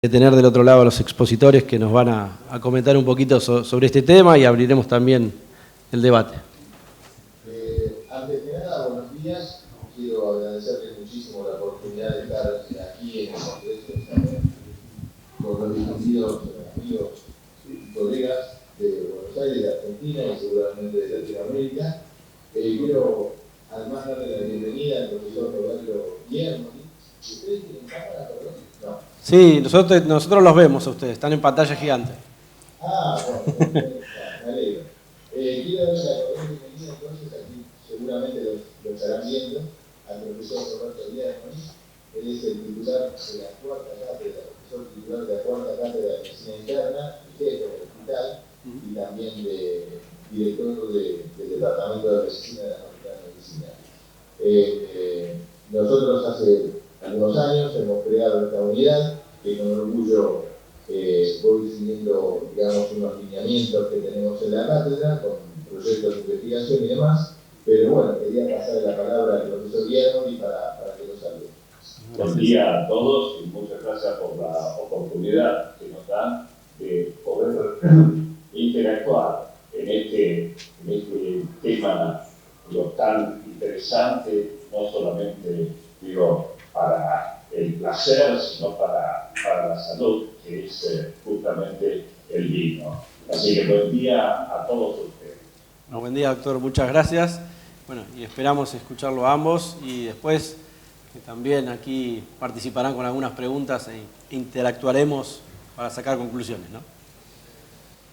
de tener del otro lado a los expositores que nos van a comentar un poquito sobre este tema y abriremos también el debate. Antes que nada, buenos días. Quiero agradecerles muchísimo la oportunidad de estar aquí en el Congreso con los distinguidos amigos y colegas de Buenos Aires, de Argentina y seguramente de Latinoamérica. Quiero además darle la bienvenida al profesor Roberto Guillermo. ¿Ustedes tienen cámara, perdón? No. Sí, nosotros los vemos a ustedes, están en pantalla gigante. Bueno, me alegro. Quiero darle la bienvenida entonces, aquí seguramente lo estarán viendo, al profesor Roberto Guillermo. Él es el titular de la cuarta cátedra, profesor titular de la cuarta cátedra de Medicina Interna, y jefe del hospital, y también director del Departamento de Medicina de la Facultad de Medicina. Nosotros hace algunos años hemos creado esta unidad, que con orgullo voy siguiendo, digamos, unos lineamientos que tenemos en la cátedra, con proyectos de investigación y demás, pero bueno, quería pasar la palabra al profesor Guillermo para que lo salude. Buen día a todos y muchas gracias por la oportunidad que nos dan de poder interactuar en este tema tan interesante, no solamente para el placer, sino para la salud, que es justamente el vino. Así que buen día a todos ustedes. Bueno, buen día, doctor, muchas gracias. Bueno, y esperamos escucharlo a ambos y después que también aquí participarán con algunas preguntas e interactuaremos para sacar conclusiones, ¿no?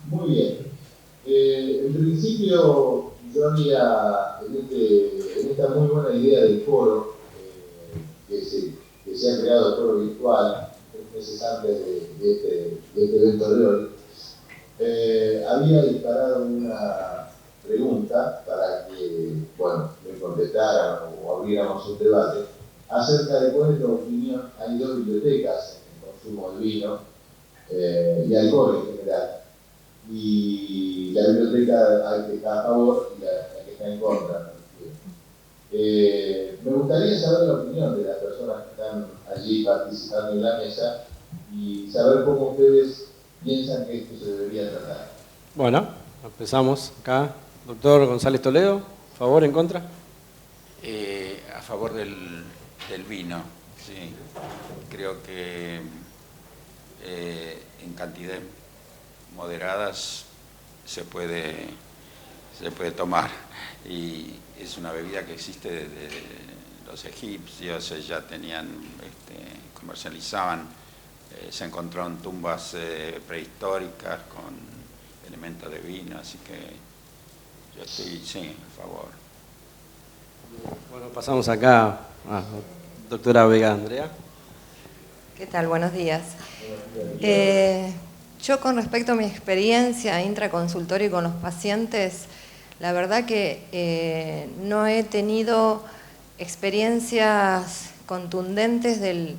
Muy bien. En principio, yo había, en esta muy buena idea del foro, que se ha creado el foro virtual 3 meses antes de este evento de hoy, había disparado una pregunta para que, bueno, me contestaran o abriéramos un debate acerca de cuál es la opinión. Hay 2 bibliotecas en el consumo de vino y alcohol en general, y la biblioteca que está a favor y la que está en contra. Me gustaría saber la opinión de las personas que están allí participando en la mesa y saber cómo ustedes piensan que esto se debería tratar. Bueno, empezamos acá. Doctor González Toledo, ¿a favor, en contra? A favor del vino, sí. Creo que en cantidades moderadas se puede tomar, y es una bebida que existe desde los egipcios. Ya comercializaban, se encontró en tumbas prehistóricas con elementos de vino, así que yo estoy, sí, a favor. Bueno, pasamos acá a doctora Vega Andrea. ¿Qué tal? Buenos días. Yo, con respecto a mi experiencia intraconsultorio y con los pacientes, la verdad que no he tenido experiencias contundentes del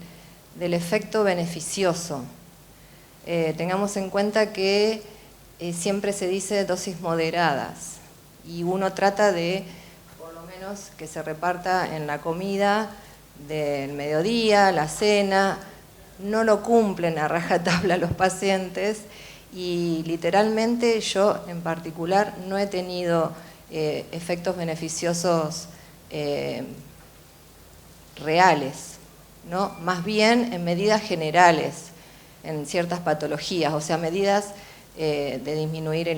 efecto beneficioso. Tengamos en cuenta que siempre se dice dosis moderadas y uno trata de, por lo menos, que se reparta en la comida del mediodía, la cena. No lo cumplen a rajatabla los pacientes y literalmente yo en particular no he tenido efectos beneficiosos reales, ¿no? Más bien en medidas generales, en ciertas patologías, o sea, medidas de disminuir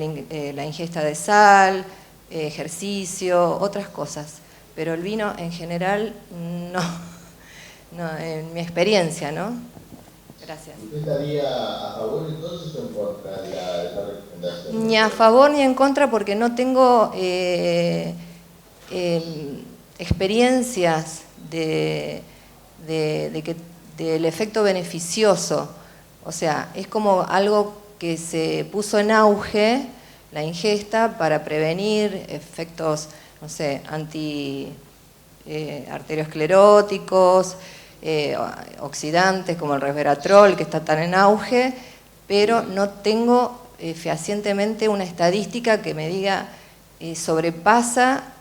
la ingesta de sal, ejercicio, otras cosas. Pero el vino en general no, en mi experiencia, ¿no? Gracias. ¿Usted estaría a favor entonces o en contra de la recomendación? Ni a favor ni en contra, porque no tengo experiencias del efecto beneficioso. O sea, es como algo que se puso en auge, la ingesta, para prevenir efectos, no sé, arterioscleróticos, oxidantes como el resveratrol, que está tan en auge, pero no tengo fehacientemente una estadística que me diga sobrepasa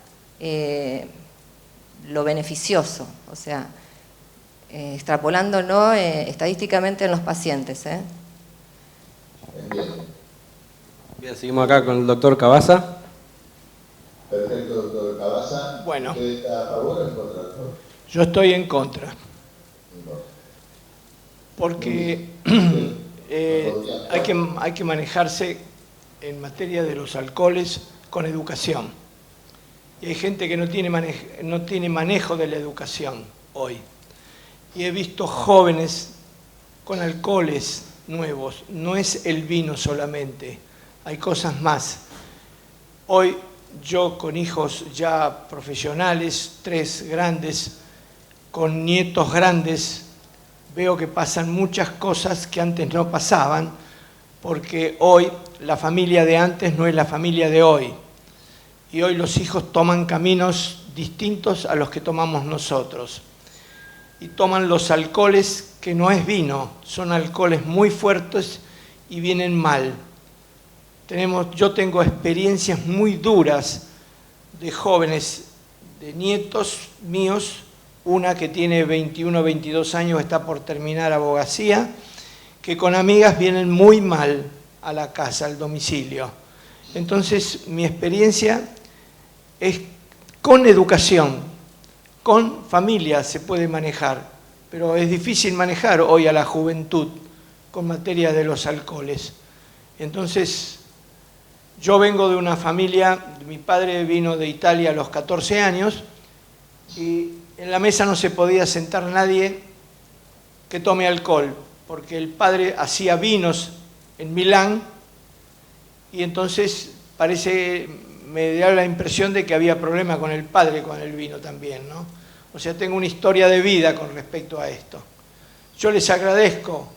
lo beneficioso. O sea, extrapolándolo estadísticamente en los pacientes. Bien, seguimos acá con el doctor Cabaza. Perfecto, doctor Cabaza. Bueno. ¿Usted está a favor o en contra, doctor? Yo estoy en contra. En contra. Porque hay que manejarse en materia de los alcoholes con educación. Y hay gente que no tiene manejo de la educación hoy. Y he visto jóvenes con alcoholes nuevos. No es el vino solamente, hay cosas más. Hoy yo con hijos ya profesionales, 3 grandes, con nietos grandes, veo que pasan muchas cosas que antes no pasaban, porque hoy la familia de antes no es la familia de hoy. Y hoy los hijos toman caminos distintos a los que tomamos nosotros. Y toman los alcoholes que no es vino, son alcoholes muy fuertes y vienen mal. Yo tengo experiencias muy duras de jóvenes, de nietos míos, una que tiene 21 o 22 años, está por terminar abogacía, que con amigas vienen muy mal a la casa, al domicilio. Entonces, mi experiencia es con educación, con familia se puede manejar, pero es difícil manejar hoy a la juventud con materia de los alcoholes. Entonces, yo vengo de una familia, mi padre vino de Italia a los 14 años y en la mesa no se podía sentar nadie que tome alcohol, porque el padre hacía vinos en Milán y entonces me da la impresión de que había problema con el padre con el vino también, ¿no? O sea, tengo una historia de vida con respecto a esto. Yo les agradezco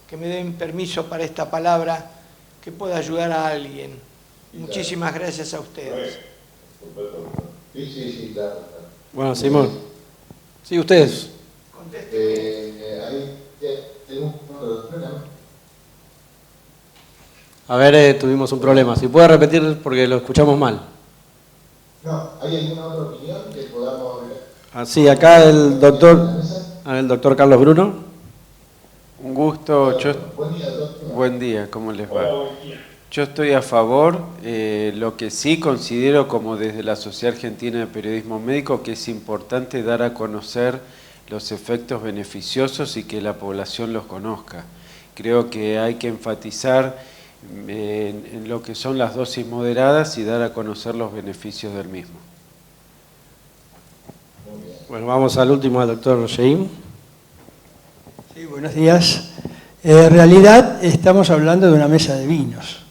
que me den permiso para esta palabra que pueda ayudar a alguien. Muchísimas gracias a ustedes. Sí, claro. Bueno, Simón. Sí, ustedes. A ver, tuvimos un problema. Si puede repetir porque lo escuchamos mal. No, ¿hay alguna otra opinión que podamos ver? Sí, acá el doctor Carlos Bruno. Un gusto. Buen día, doctor. Buen día, ¿cómo les va? Yo estoy a favor, lo que sí considero como desde la Sociedad Argentina de Periodismo Médico que es importante dar a conocer los efectos beneficiosos y que la población los conozca. Creo que hay que enfatizar en lo que son las dosis moderadas y dar a conocer los beneficios del mismo. Bueno, vamos al último, al doctor Sheim. Sí, buenos días. En realidad estamos hablando de una mesa de vinos.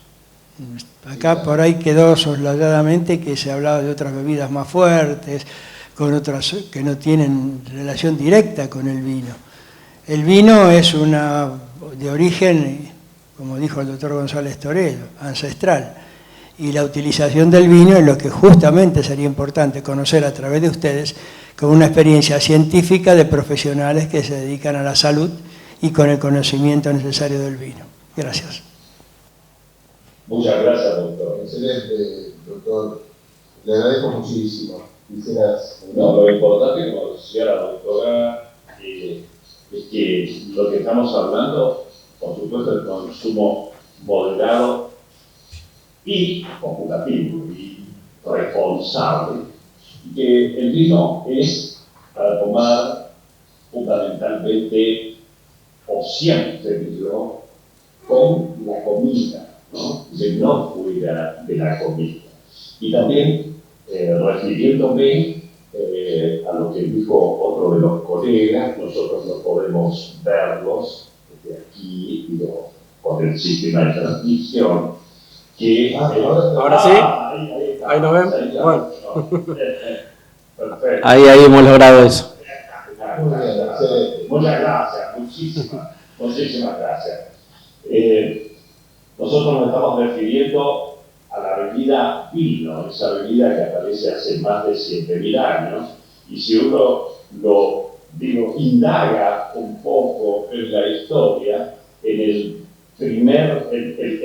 Acá por ahí quedó soslayadamente que se hablaba de otras bebidas más fuertes, con otras que no tienen relación directa con el vino. El vino es de origen, como dijo el doctor González Toledo, ancestral. Y la utilización del vino es lo que justamente sería importante conocer a través de ustedes, con una experiencia científica de profesionales que se dedican a la salud y con el conocimiento necesario del vino. Gracias. Muchas gracias, doctor. Excelente, doctor. Le agradezco muchísimo. No, lo importante, como decía la doctora, es que lo que estamos hablando, por supuesto, el consumo moderado y computativo y responsable. Y que el vino es para tomar fundamentalmente, o siempre digo, con la comida, ¿no? De no fuera de la comida. Y también, refiriéndome a lo que dijo otro de los colegas, nosotros no podemos verlos desde aquí, digo, con el sistema de transmisión, que... ¿Ahora sí? Ahí nos ven. Bueno. Perfecto. Ahí hemos logrado eso. Muchas gracias, muchísimas gracias. Nosotros nos estamos refiriendo a la bebida vino, esa bebida que aparece hace más de 7.000 años, y si uno indaga un poco en la historia, en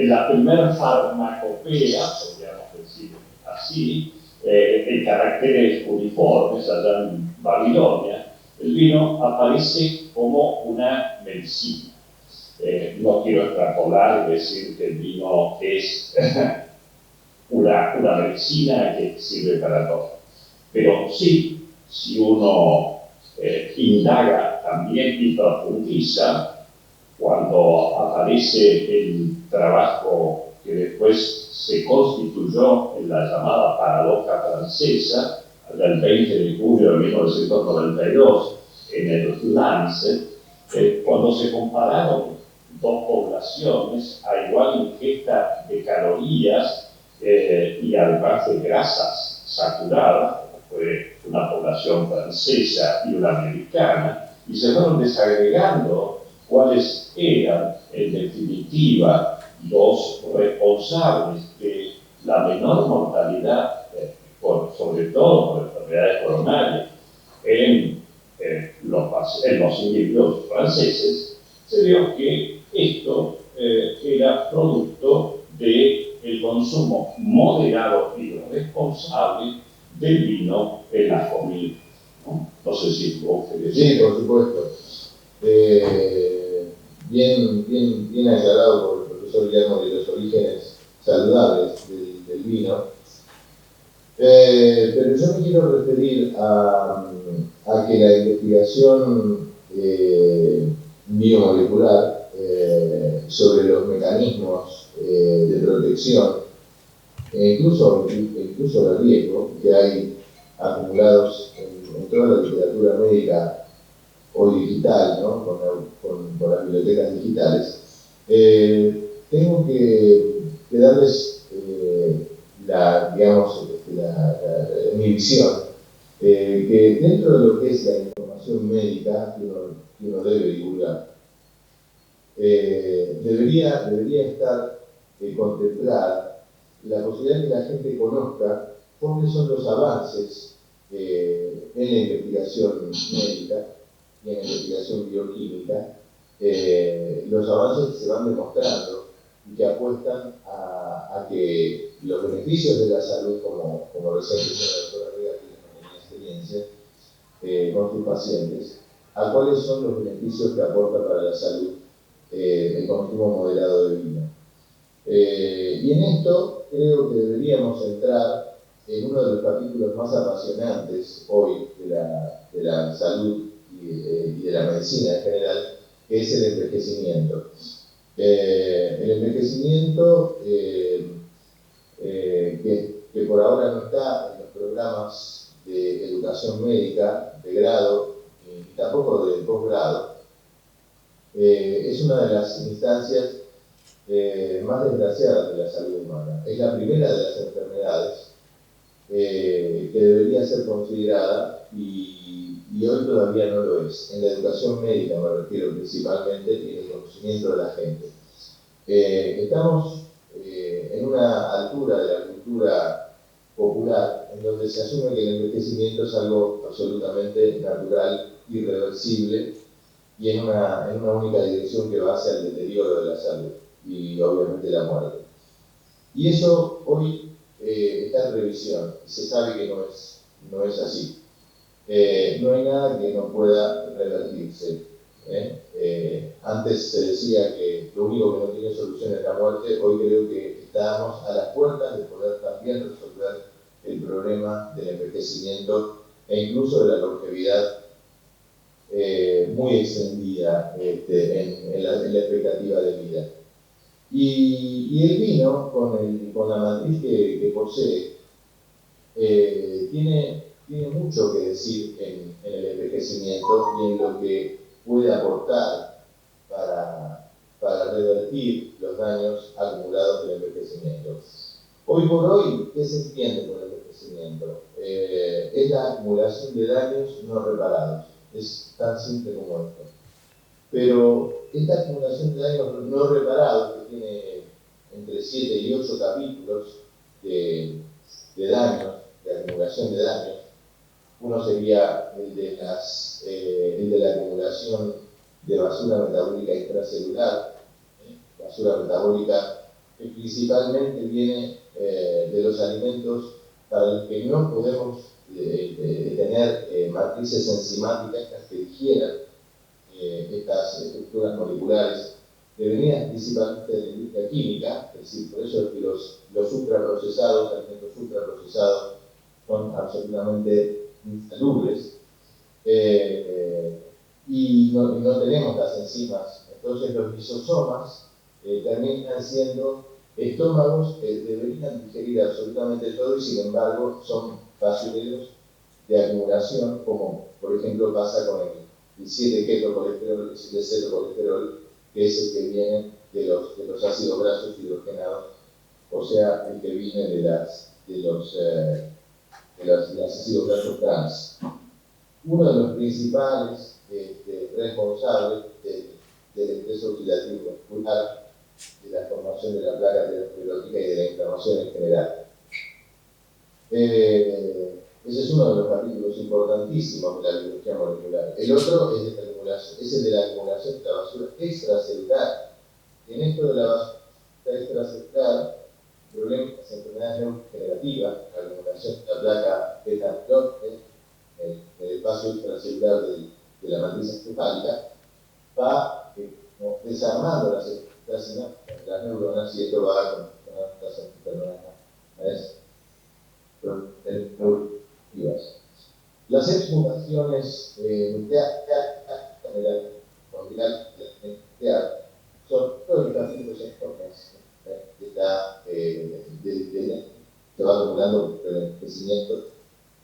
la primera farmacopea, podríamos decir así, en caracteres uniformes allá en Babilonia, el vino aparece como una medicina. No quiero extrapolar y decir que el vino es una medicina que sirve para todo. Pero sí, si uno indaga también y profundiza, cuando aparece el trabajo que después se constituyó en la llamada paradoja francesa, del 20 de julio de 1992, en el Lancet, cuando se compararon dos poblaciones a igual ingesta de calorías y además de grasas saturadas, fue una población francesa y una americana, y se fueron desagregando cuáles eran, en definitiva, los responsables de la menor mortalidad, sobre todo por enfermedades coronarias, en los individuos franceses. Se vio que esto era producto del consumo moderado y responsable del vino en la familia. No sé si vos querés decir. Sí, por supuesto. Bien aclarado por el profesor Guillermo de los orígenes saludables del vino. Pero yo me quiero referir a que la investigación biomolecular sobre los mecanismos de protección incluso de riesgo que hay acumulados en toda la literatura médica o digital, ¿no? con las bibliotecas digitales, tengo que darles mi visión, que dentro de lo que es la información médica que uno debe divulgar, debería estar contemplada la posibilidad de que la gente conozca cuáles son los avances en la investigación médica y en la investigación bioquímica, los avances que se van demostrando y que apuestan a que los beneficios de la salud, como recién dijo la doctora Vega, que tiene experiencia con sus pacientes, a cuáles son los beneficios que aporta para la salud el consumo moderado de vino. Y en esto creo que deberíamos entrar en uno de los capítulos más apasionantes hoy de la salud y de la medicina en general, que es el envejecimiento. El envejecimiento que por ahora no está en los programas de educación médica de grado y tampoco de posgrado, es una de las instancias más desgraciadas de la salud humana. Es la primera de las enfermedades que debería ser considerada y hoy todavía no lo es. En la educación médica me refiero principalmente y en el conocimiento de la gente. Estamos en una altura de la cultura popular en donde se asume que el envejecimiento es algo absolutamente natural, irreversible y en una única dirección que va hacia el deterioro de la salud y obviamente la muerte. Y eso hoy está en revisión y se sabe que no es así. No hay nada que no pueda revertirse. Antes se decía que lo único que no tiene solución es la muerte. Hoy creo que estamos a las puertas de poder también resolver el problema del envejecimiento e incluso de la longevidad muy extendida en la expectativa de vida. Y el vino, con la matriz que posee, tiene mucho que decir en el envejecimiento y en lo que puede aportar para revertir los daños acumulados del envejecimiento. Hoy por hoy, ¿qué se entiende por el envejecimiento? Es la acumulación de daños no reparados. Es tan simple como esto. Pero esta acumulación de daños no reparados, que tiene entre 7 y 8 capítulos de daños, de acumulación de daños, uno sería el de la acumulación de basura metabólica intracelular, basura metabólica que principalmente viene de los alimentos para los que no podemos tener matrices enzimáticas que digieran estas estructuras moleculares devenidas principalmente de la industria química, es decir, por eso es que los ultraprocesados, alimentos ultraprocesados, son absolutamente insalubres, y no tenemos las enzimas. Entonces los lisosomas terminan siendo estómagos que deberían digerir absolutamente todo y sin embargo son basureros de acumulación, como por ejemplo pasa con el 7-ketocolesterol, el 7-cetocolesterol, que es el que viene de los ácidos grasos hidrogenados, o sea, el que viene de los ácidos grasos trans. Uno de los principales responsables del estrés oxidativo vascular, de la formación de la placa aterosclerótica y de la inflamación en general. Ese es uno de los capítulos importantísimos de la biología molecular. El otro es el de la acumulación de la basura extracelular. En esto de la basura extracelular, problemas, enfermedades neurodegenerativas, la acumulación de la placa beta-amiloide, el espacio extracelular de la matriz encefálica, va desarmando las estructuras sinápticas de las neuronas y esto va con las enfermedades neurodegenerativas. Las exmutaciones nucleares son todos los capítulos enormes que va acumulando por el envejecimiento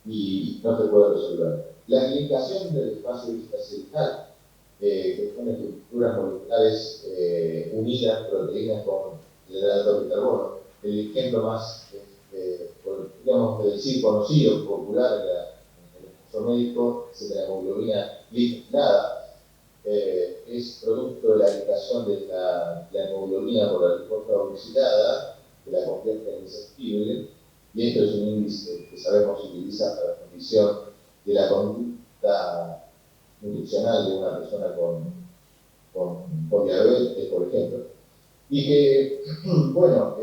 y no se puede resolver. La glicación del espacio extracelular, que son estructuras moleculares unidas, proteínas con hidratos de carbono. El ejemplo más, digamos, conocido, popular en el uso médico, es la hemoglobina glicerada. Es producto de la glicación de la hemoglobina por la glucosa oxidada, que la convierte en insertible, y esto es un índice que sabemos se utiliza para la medición de la conducta nutricional de una persona con diabetes, por ejemplo. Y que, bueno,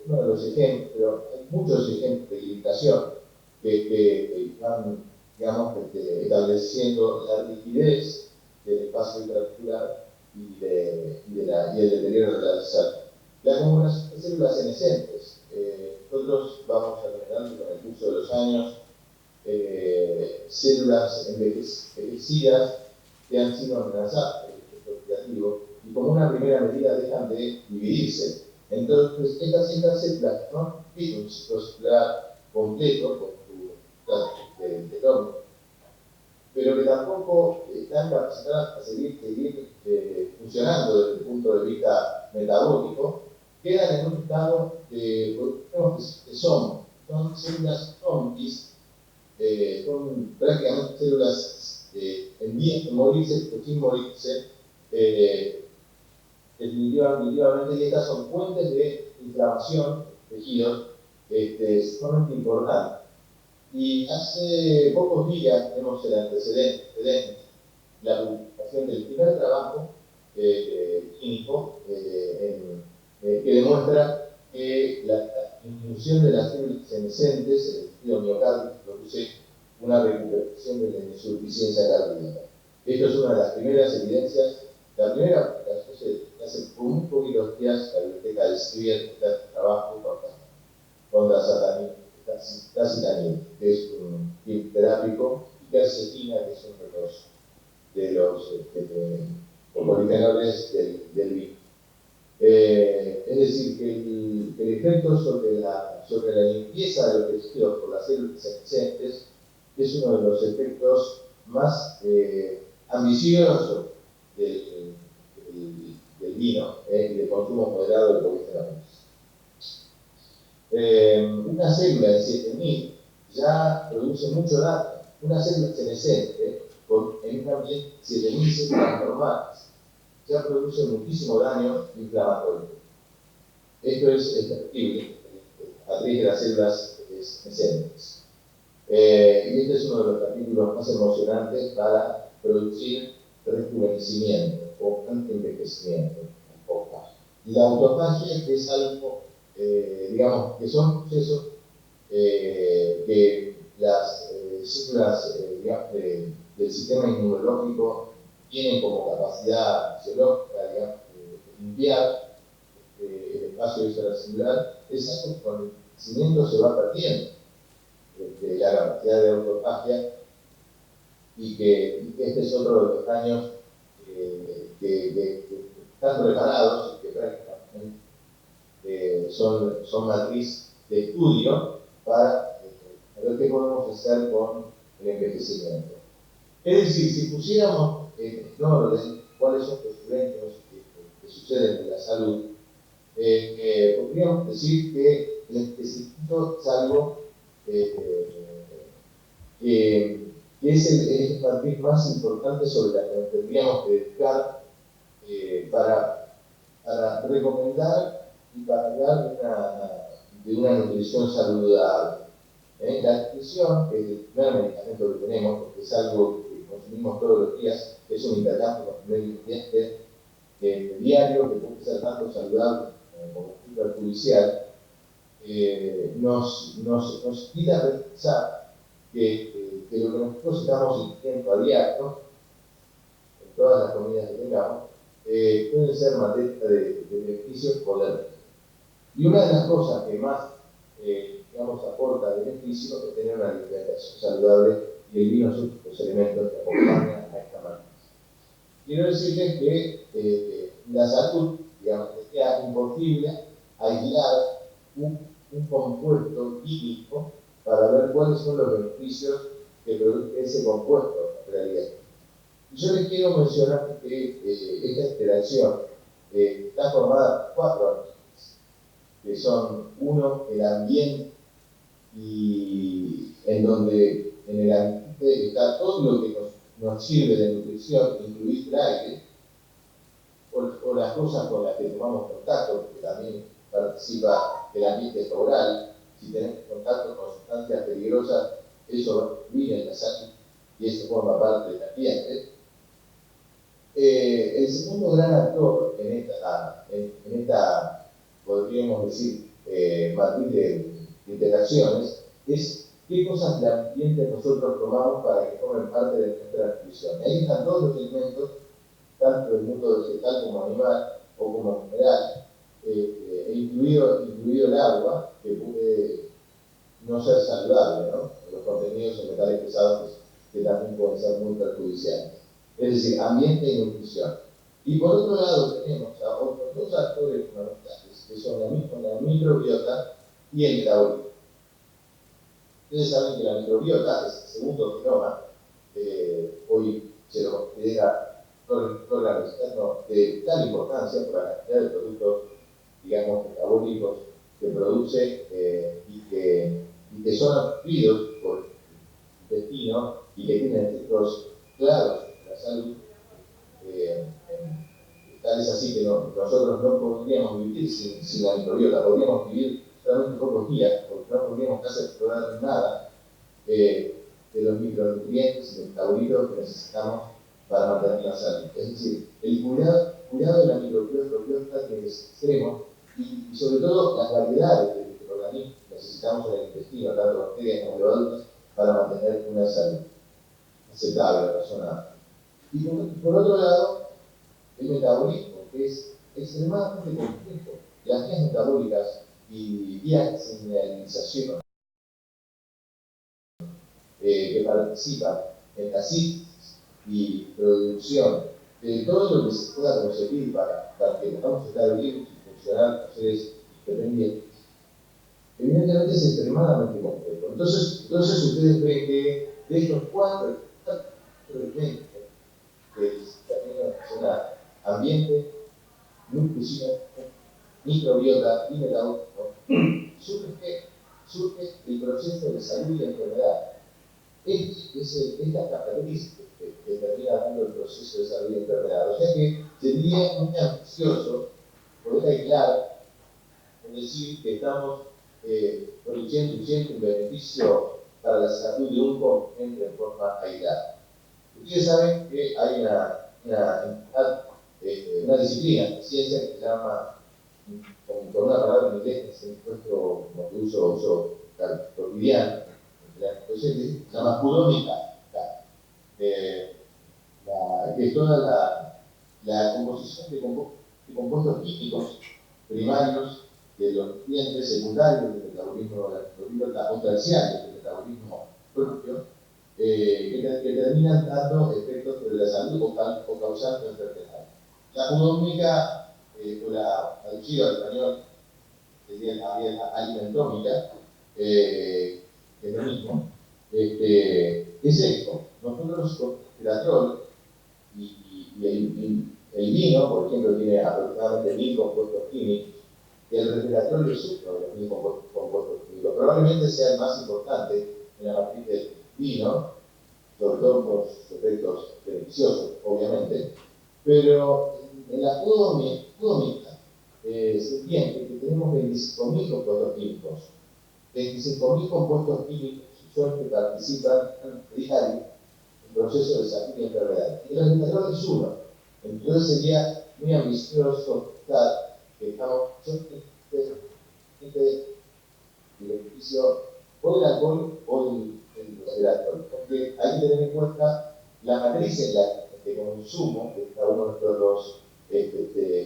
uno de los ejemplos, pero hay muchos ejemplos de glicación que van, digamos, estableciendo la rigidez del espacio intracelular y el deterioro de la salud. La acumulación de células senescentes. Nosotros vamos generando con el curso de los años células envejecidas que han sido amenazadas por el efecto oxidativo y como una primera medida dejan de dividirse. Entonces, estas células no tienen un ciclo celular completo con su telómero, pero que tampoco están capacitadas para seguir funcionando desde el punto de vista metabólico, quedan en un estado de son células zombies, son prácticamente células en vías de morirse o sin morirse, definitivamente, y estas son fuentes de inflamación de tejidos sumamente importantes. Y hace pocos días tenemos el antecedente, la publicación del primer trabajo clínico que demuestra que la disminución de las células senescentes en el tejido miocárdico produce una recuperación de la insuficiencia cardíaca. Esto es una de las primeras evidencias. La primera publicación se hace por muy poquitos días la biblioteca de Scribner, que está en trabajo con dacitanib, que es un quimioterápico, y quercetina, que es uno de los polifenoles del vino. Es decir, que el efecto sobre la limpieza de los tejidos por las células senescentes es uno de los efectos más ambiciosos del vino y del consumo moderado de polifenoles. Una célula de 7000 ya produce mucho daño. Una célula senescente en un ambiente de 7000 células normales ya produce muchísimo daño inflamatorio. Esto es terrible a través de las células senescentes. Y este es uno de los capítulos más emocionantes para producir rejuvenecimiento o antienvejecimiento. La autofagia, que es algo, digamos, que son procesos que las células digamos, del sistema inmunológico tienen como capacidad fisiológica, digamos, de limpiar el espacio extracelular, es algo que con el crecimiento se va perdiendo, la capacidad de autofagia, y que este es otro de los daños que están preparados y que prácticamente son matriz de estudio para ver qué podemos hacer con el envejecimiento. Es decir, si pusiéramos en orden cuáles son los eventos que suceden en la salud, podríamos decir que el envejecimiento es algo que es el matriz más importante sobre la que nos tendríamos que dedicar para recomendar y para hablar de una nutrición saludable. La nutrición, que es el primer medicamento que tenemos, porque es algo que consumimos todos los días, es un intercambio con el medio ambiente diario, que puede ser tanto saludable como perjudicial, nos invita a pensar que lo que nosotros estamos ingiriendo a diario, en todas las comidas que tengamos, pueden ser materia de beneficios poderosos. Y una de las cosas que más digamos, aporta beneficio es tener una alimentación saludable, y el vino es uno de los elementos que acompañan a esta matriz. Quiero decirles que la salud, digamos, que sea imposible aislar un compuesto químico para ver cuáles son los beneficios que produce ese compuesto en realidad. Y yo les quiero mencionar que esta interacción está formada por 4 ambientes, que son uno, el ambiente, y en donde en el ambiente está todo lo que nos sirve de nutrición, incluir el aire, o las cosas con las que tomamos contacto, porque también participa el ambiente oral. Si tenemos contacto con sustancias peligrosas, eso va a influir en la salud y eso forma parte del ambiente. El segundo gran actor en esta podríamos decir, matriz de interacciones es qué cosas del ambiente nosotros tomamos para que formen parte de nuestra nutrición. Ahí están todos los elementos, tanto del mundo vegetal como animal o como mineral, incluido el agua, que puede no ser saludable, ¿no? Los contenidos en metales pesados que también pueden ser muy perjudiciales. Es decir, ambiente y nutrición. Y por otro lado tenemos a otros 2 actores fundamentales, que son la microbiota y el metabolismo. Ustedes saben que la microbiota es el segundo genoma, hoy se lo considera un órgano externo de tal importancia por la cantidad de productos, digamos, metabólicos que produce y que son absorbidos por el intestino y que tienen efectos claros en la salud. Tal es así que nosotros no podríamos vivir sin la microbiota, podríamos vivir solamente pocos días, porque no podríamos casi explorar nada de los micronutrientes y metabolitos que necesitamos para mantener la salud. Es decir, el cuidado de la microbiota tiene que ser extremo, y sobre todo las variedades de microorganismos que necesitamos en el intestino, tanto bacterias como levaduras, para mantener una salud aceptable, razonable. Y por otro lado, el metabolismo, que es extremadamente complejo. Las vías metabólicas y vías de señalización que participan en la síntesis y producción de todo lo que se pueda conseguir para que podamos estar vivos y funcionar como seres independientes, evidentemente es extremadamente complejo. Entonces ustedes ven que de estos 4 elementos, que también son ambiente, nutrición, microbiota y metabolismo, surge el proceso de salud y enfermedad. Estas características que termina dando el proceso de salud y enfermedad. O sea que sería muy ambicioso poder aislar, es decir, que estamos produciendo un beneficio para la salud de un componente en forma aislada. Ustedes saben que hay una disciplina de ciencia que se llama, con una palabra en inglés que se ha puesto como de uso cotidiano, oyentes, se llama Judómica, que es toda la composición de compuestos químicos primarios de los nutrientes secundarios del metabolismo o terciarios del metabolismo propio, que terminan dando efectos sobre la salud o causando enfermedades. La judómica, o la traducida al español, sería la alimentómica, es lo mismo, es esto. Nosotros con el resveratrol y el vino, por ejemplo, tiene aproximadamente 1000 compuestos químicos, y el resveratrol es uno de los 1000 compuestos químicos. Probablemente sea el más importante en la matriz del vino, sobre todo por sus efectos beneficiosos, obviamente, pero en la judómica se entiende que tenemos 25.000 compuestos químicos. 25.000 compuestos químicos son los que participan diario en el proceso de salud y enfermedad. Y el resveratrol es uno. Entonces sería muy ambicioso pensar que estamos el beneficio o del alcohol o del resveratrol. Porque hay que tener en cuenta la matriz en la de consumo de cada uno de estos dos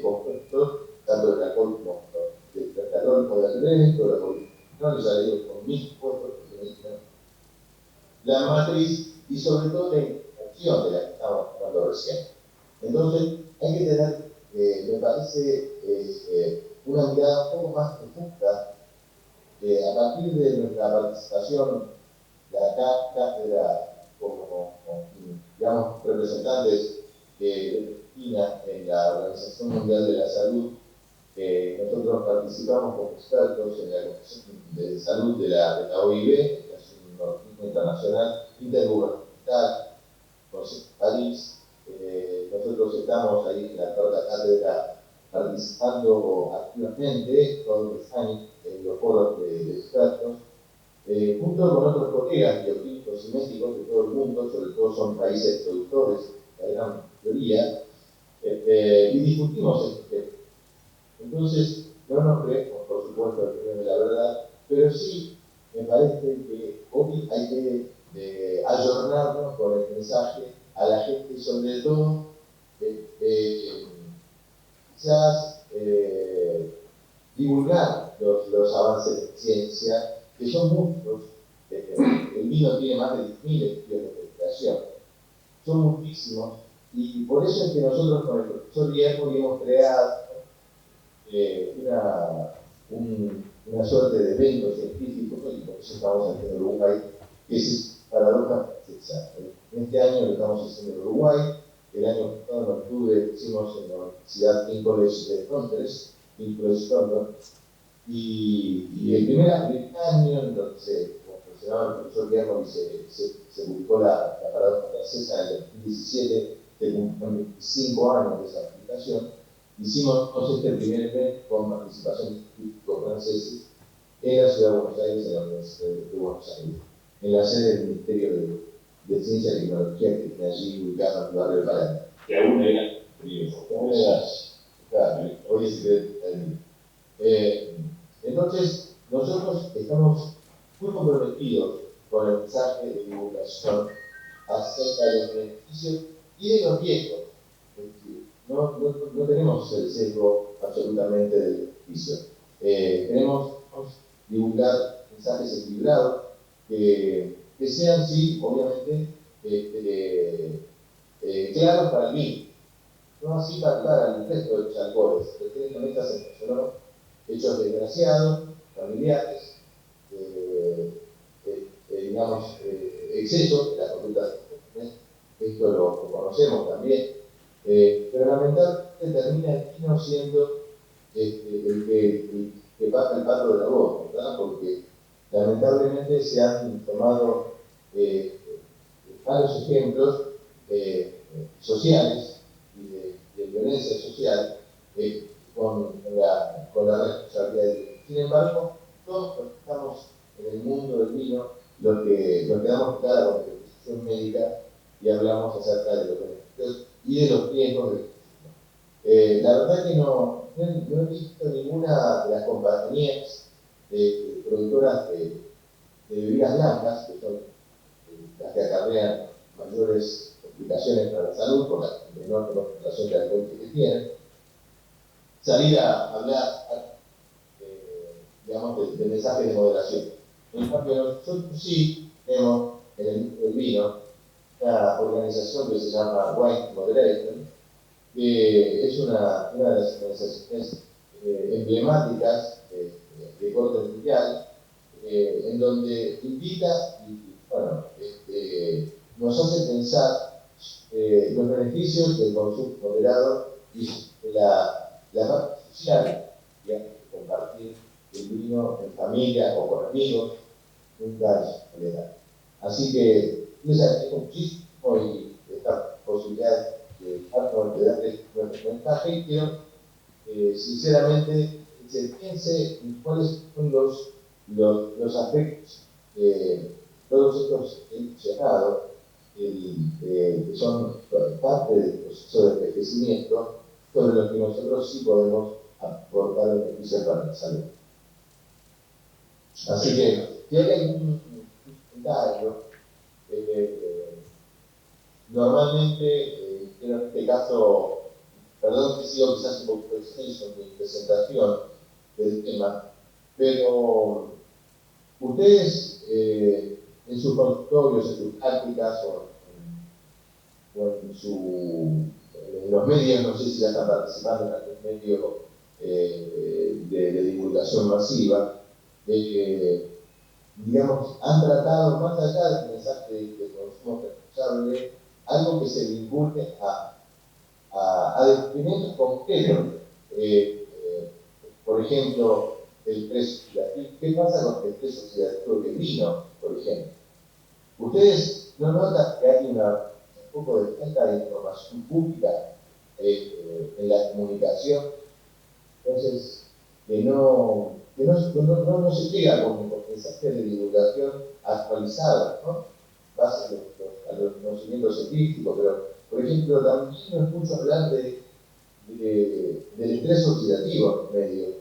compuestos, tanto del alcohol como del resveratrol o del resto, del alcohol. No les ha ido con 1000 compuestos, la matriz y sobre todo la interacción de la que estamos hablando recién. Entonces, hay que tener, me parece, una mirada un poco más profunda a partir de nuestra participación, la cátedra como digamos, representantes de Argentina en la Organización Mundial de la Salud. Nosotros participamos como expertos en la Comisión de Salud de la OIB, que es un organismo internacional intergubernamental, Consejo de París. Nosotros estamos ahí en la cuarta cátedra participando activamente todos los años en los foros de expertos, junto con otros colegas bioquímicos y médicos de todo el mundo, sobre todo son países productores, la gran mayoría, y discutimos estos temas. Entonces, no nos creemos, por supuesto, el premio de la verdad, pero sí me parece que hoy hay que ayornarnos con el mensaje a la gente, sobre todo, quizás divulgar los avances de ciencia, que son muchos. El vino tiene más de 10.000 estudios de investigación, son muchísimos, y por eso es que nosotros con el profesor Guillermo hemos creado una suerte de evento científico, y por eso estamos haciendo en Uruguay, que es paradoja francesa. En este año lo estamos haciendo en Uruguay, el año pasado en octubre hicimos en la Universidad King College de Londres, y el primer año en donde como mencionaba el profesor Guillermo, se publicó la paradoja francesa en el 2017, que cumplió 25 años de esa aplicación. Hicimos este primer evento con participación de científicos franceses en la ciudad de Buenos Aires, en la Universidad de Buenos Aires, en la sede del Ministerio de Ciencia y Tecnología, que está allí ubicado en el barrio de Palermo. Que aún era frío. Claro, hoy es entonces, nosotros estamos muy comprometidos con el mensaje de divulgación acerca de los beneficios y de los riesgos. No tenemos el sesgo absolutamente del beneficio. Queremos divulgar mensajes equilibrados que sean, sí, obviamente, claros para mí, no así para el resto de los alcoholes, que tienen la meta sensacional, hechos desgraciados, familiares, digamos, excesos de la conducta, esto lo conocemos también, pero lamentablemente termina el vino siendo el que pasa el pato de la voz, ¿verdad? Porque lamentablemente se han tomado malos ejemplos sociales y de violencia social con la responsabilidad del vino. Sin embargo, todos los que estamos en el mundo del vino, los que damos cara con la prescripción médica y hablamos acerca de los beneficios y de los riesgos del vino. La verdad que no he visto ninguna de las compañías productoras de bebidas blancas, que son las que acarrean mayores complicaciones para la salud por la menor concentración de alcohol que tienen. Salir a hablar, digamos, de mensajes de moderación. En cambio, nosotros sí tenemos en el vino una organización que se llama Wine Moderation, que es una de las organizaciones emblemáticas de corte mundial, en donde invita y bueno, nos hace pensar los beneficios del consumo moderado y la parte social, digamos, de compartir el vino en familia o con amigos, nunca es soledad. Así que les agradezco muchísimo y esta posibilidad de darles nuestro mensaje y quiero sinceramente que se piense en cuáles son los aspectos todos estos que he mencionado, que son parte del proceso de envejecimiento, sobre los que nosotros sí podemos aportar beneficios para la salud. Así que, si hay algún comentario, normalmente, en este caso, perdón que sigo quizás un poco extenso en mi presentación del tema, pero ustedes en sus consultorios, en sus prácticas o en los medios, no sé si ya están participando en algún medio de divulgación masiva, digamos, han tratado más allá del mensaje de consumo responsable, algo que se vincule a descubrimientos concretos, por ejemplo, el estrés oxidativo. ¿Qué pasa con el estrés oxidativo del vino, por ejemplo? Ustedes no notan que hay un poco de falta de información pública en la comunicación, entonces que no se llega con mensajes de divulgación actualizados, ¿no? Base a los conocimientos científicos, pero por ejemplo también no escucho hablar del estrés oxidativo en los medios.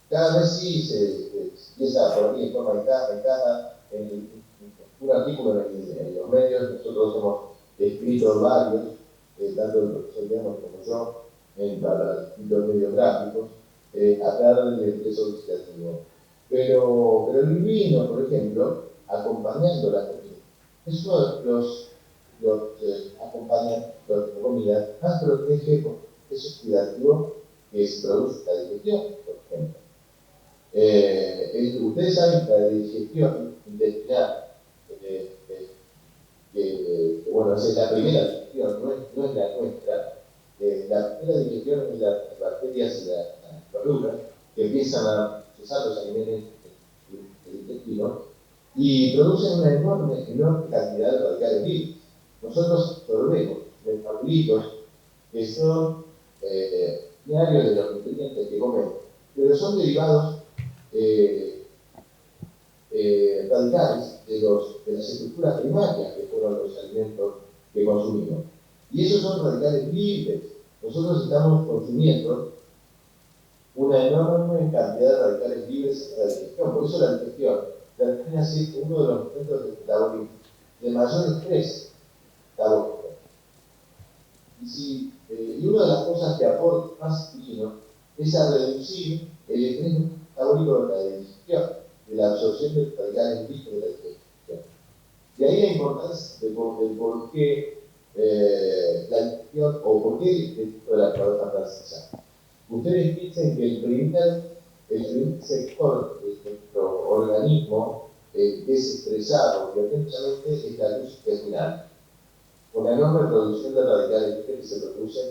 Cada vez sí se empieza por aquí en forma aislada, en un artículo en los medios. Nosotros hemos escrito varios, tanto el profesor Llanos como yo, para distintos medios gráficos, hablar del estrés oxidativo. Pero el vino, por ejemplo, acompañando la comida, es uno de los acompañamientos de comida más protege por el estrés oxidativo que se produce la digestión, por ejemplo. Ustedes saben que la digestión intestinal, bueno, esa es la primera digestión, no es la nuestra. La primera digestión es las bacterias y las verduras que empiezan a procesar los alimentos del intestino y producen una enorme cantidad de radicales libres. Nosotros absorbemos metabolitos que son diarios de los nutrientes que comemos, pero son derivados radicales de las estructuras primarias que fueron los alimentos que consumimos. Y esos son radicales libres. Nosotros estamos consumiendo una enorme cantidad de radicales libres en la digestión. Por eso la digestión termina siendo uno de los momentos del metabolismo de mayor estrés metabólico. Y una de las cosas que aporta más vino es a reducir el estrés metabólico de la digestión, de la absorción de radicales libres de la digestión. De ahí la importancia de por qué la digestión o por qué el efecto de la clavada francesa. Ustedes piensen que el primer sector de nuestro organismo que es estresado violentamente es la luz intestinal, con la enorme producción de radicales libres que se producen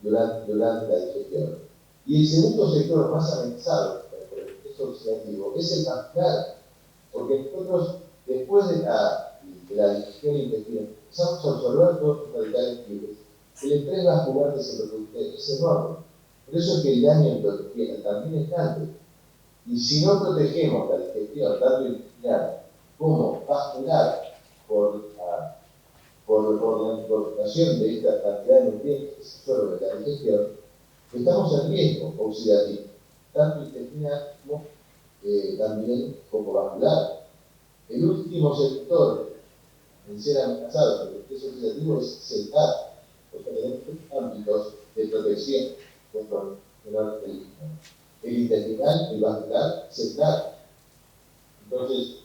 durante la digestión. Y el segundo sector más amenazado por el estrés oxidativo es el vascular, porque nosotros, después de la digestión intestinal, empezamos a absorber todos los radicales libres. El estrés vascular que se produce es enorme. Por eso es que el daño intestinal también es grande. Y si no protegemos la digestión, tanto intestinal como vascular, por la incorporación de esta cantidad de nutrientes que se absorben de la digestión, estamos en riesgo oxidativo, tanto intestinal como también como vascular. El último sector en ser amenazados por el proceso legislativo es sentar los diferentes ámbitos de protección contra el delito. El intestinal, el vascular, sentar. Entonces,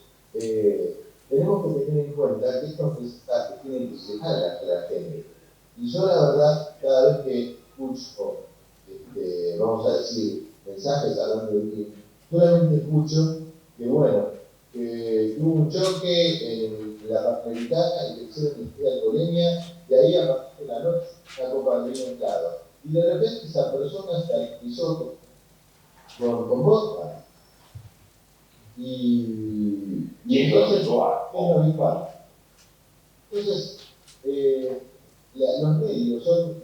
tenemos que tener en cuenta que estos mensajes tienen que llegar a la gente. Y yo, la verdad, cada vez que escucho, vamos a decir, mensajes hablando de mí, solamente escucho que, bueno, que hubo un choque en la Panamericana y que hicieron la alcoholemia, y ahí a partir de la noche una copa de vino helado. Y de repente esa persona se alcoholizó con vodka. Y entonces es lo habitual. Entonces, los medios son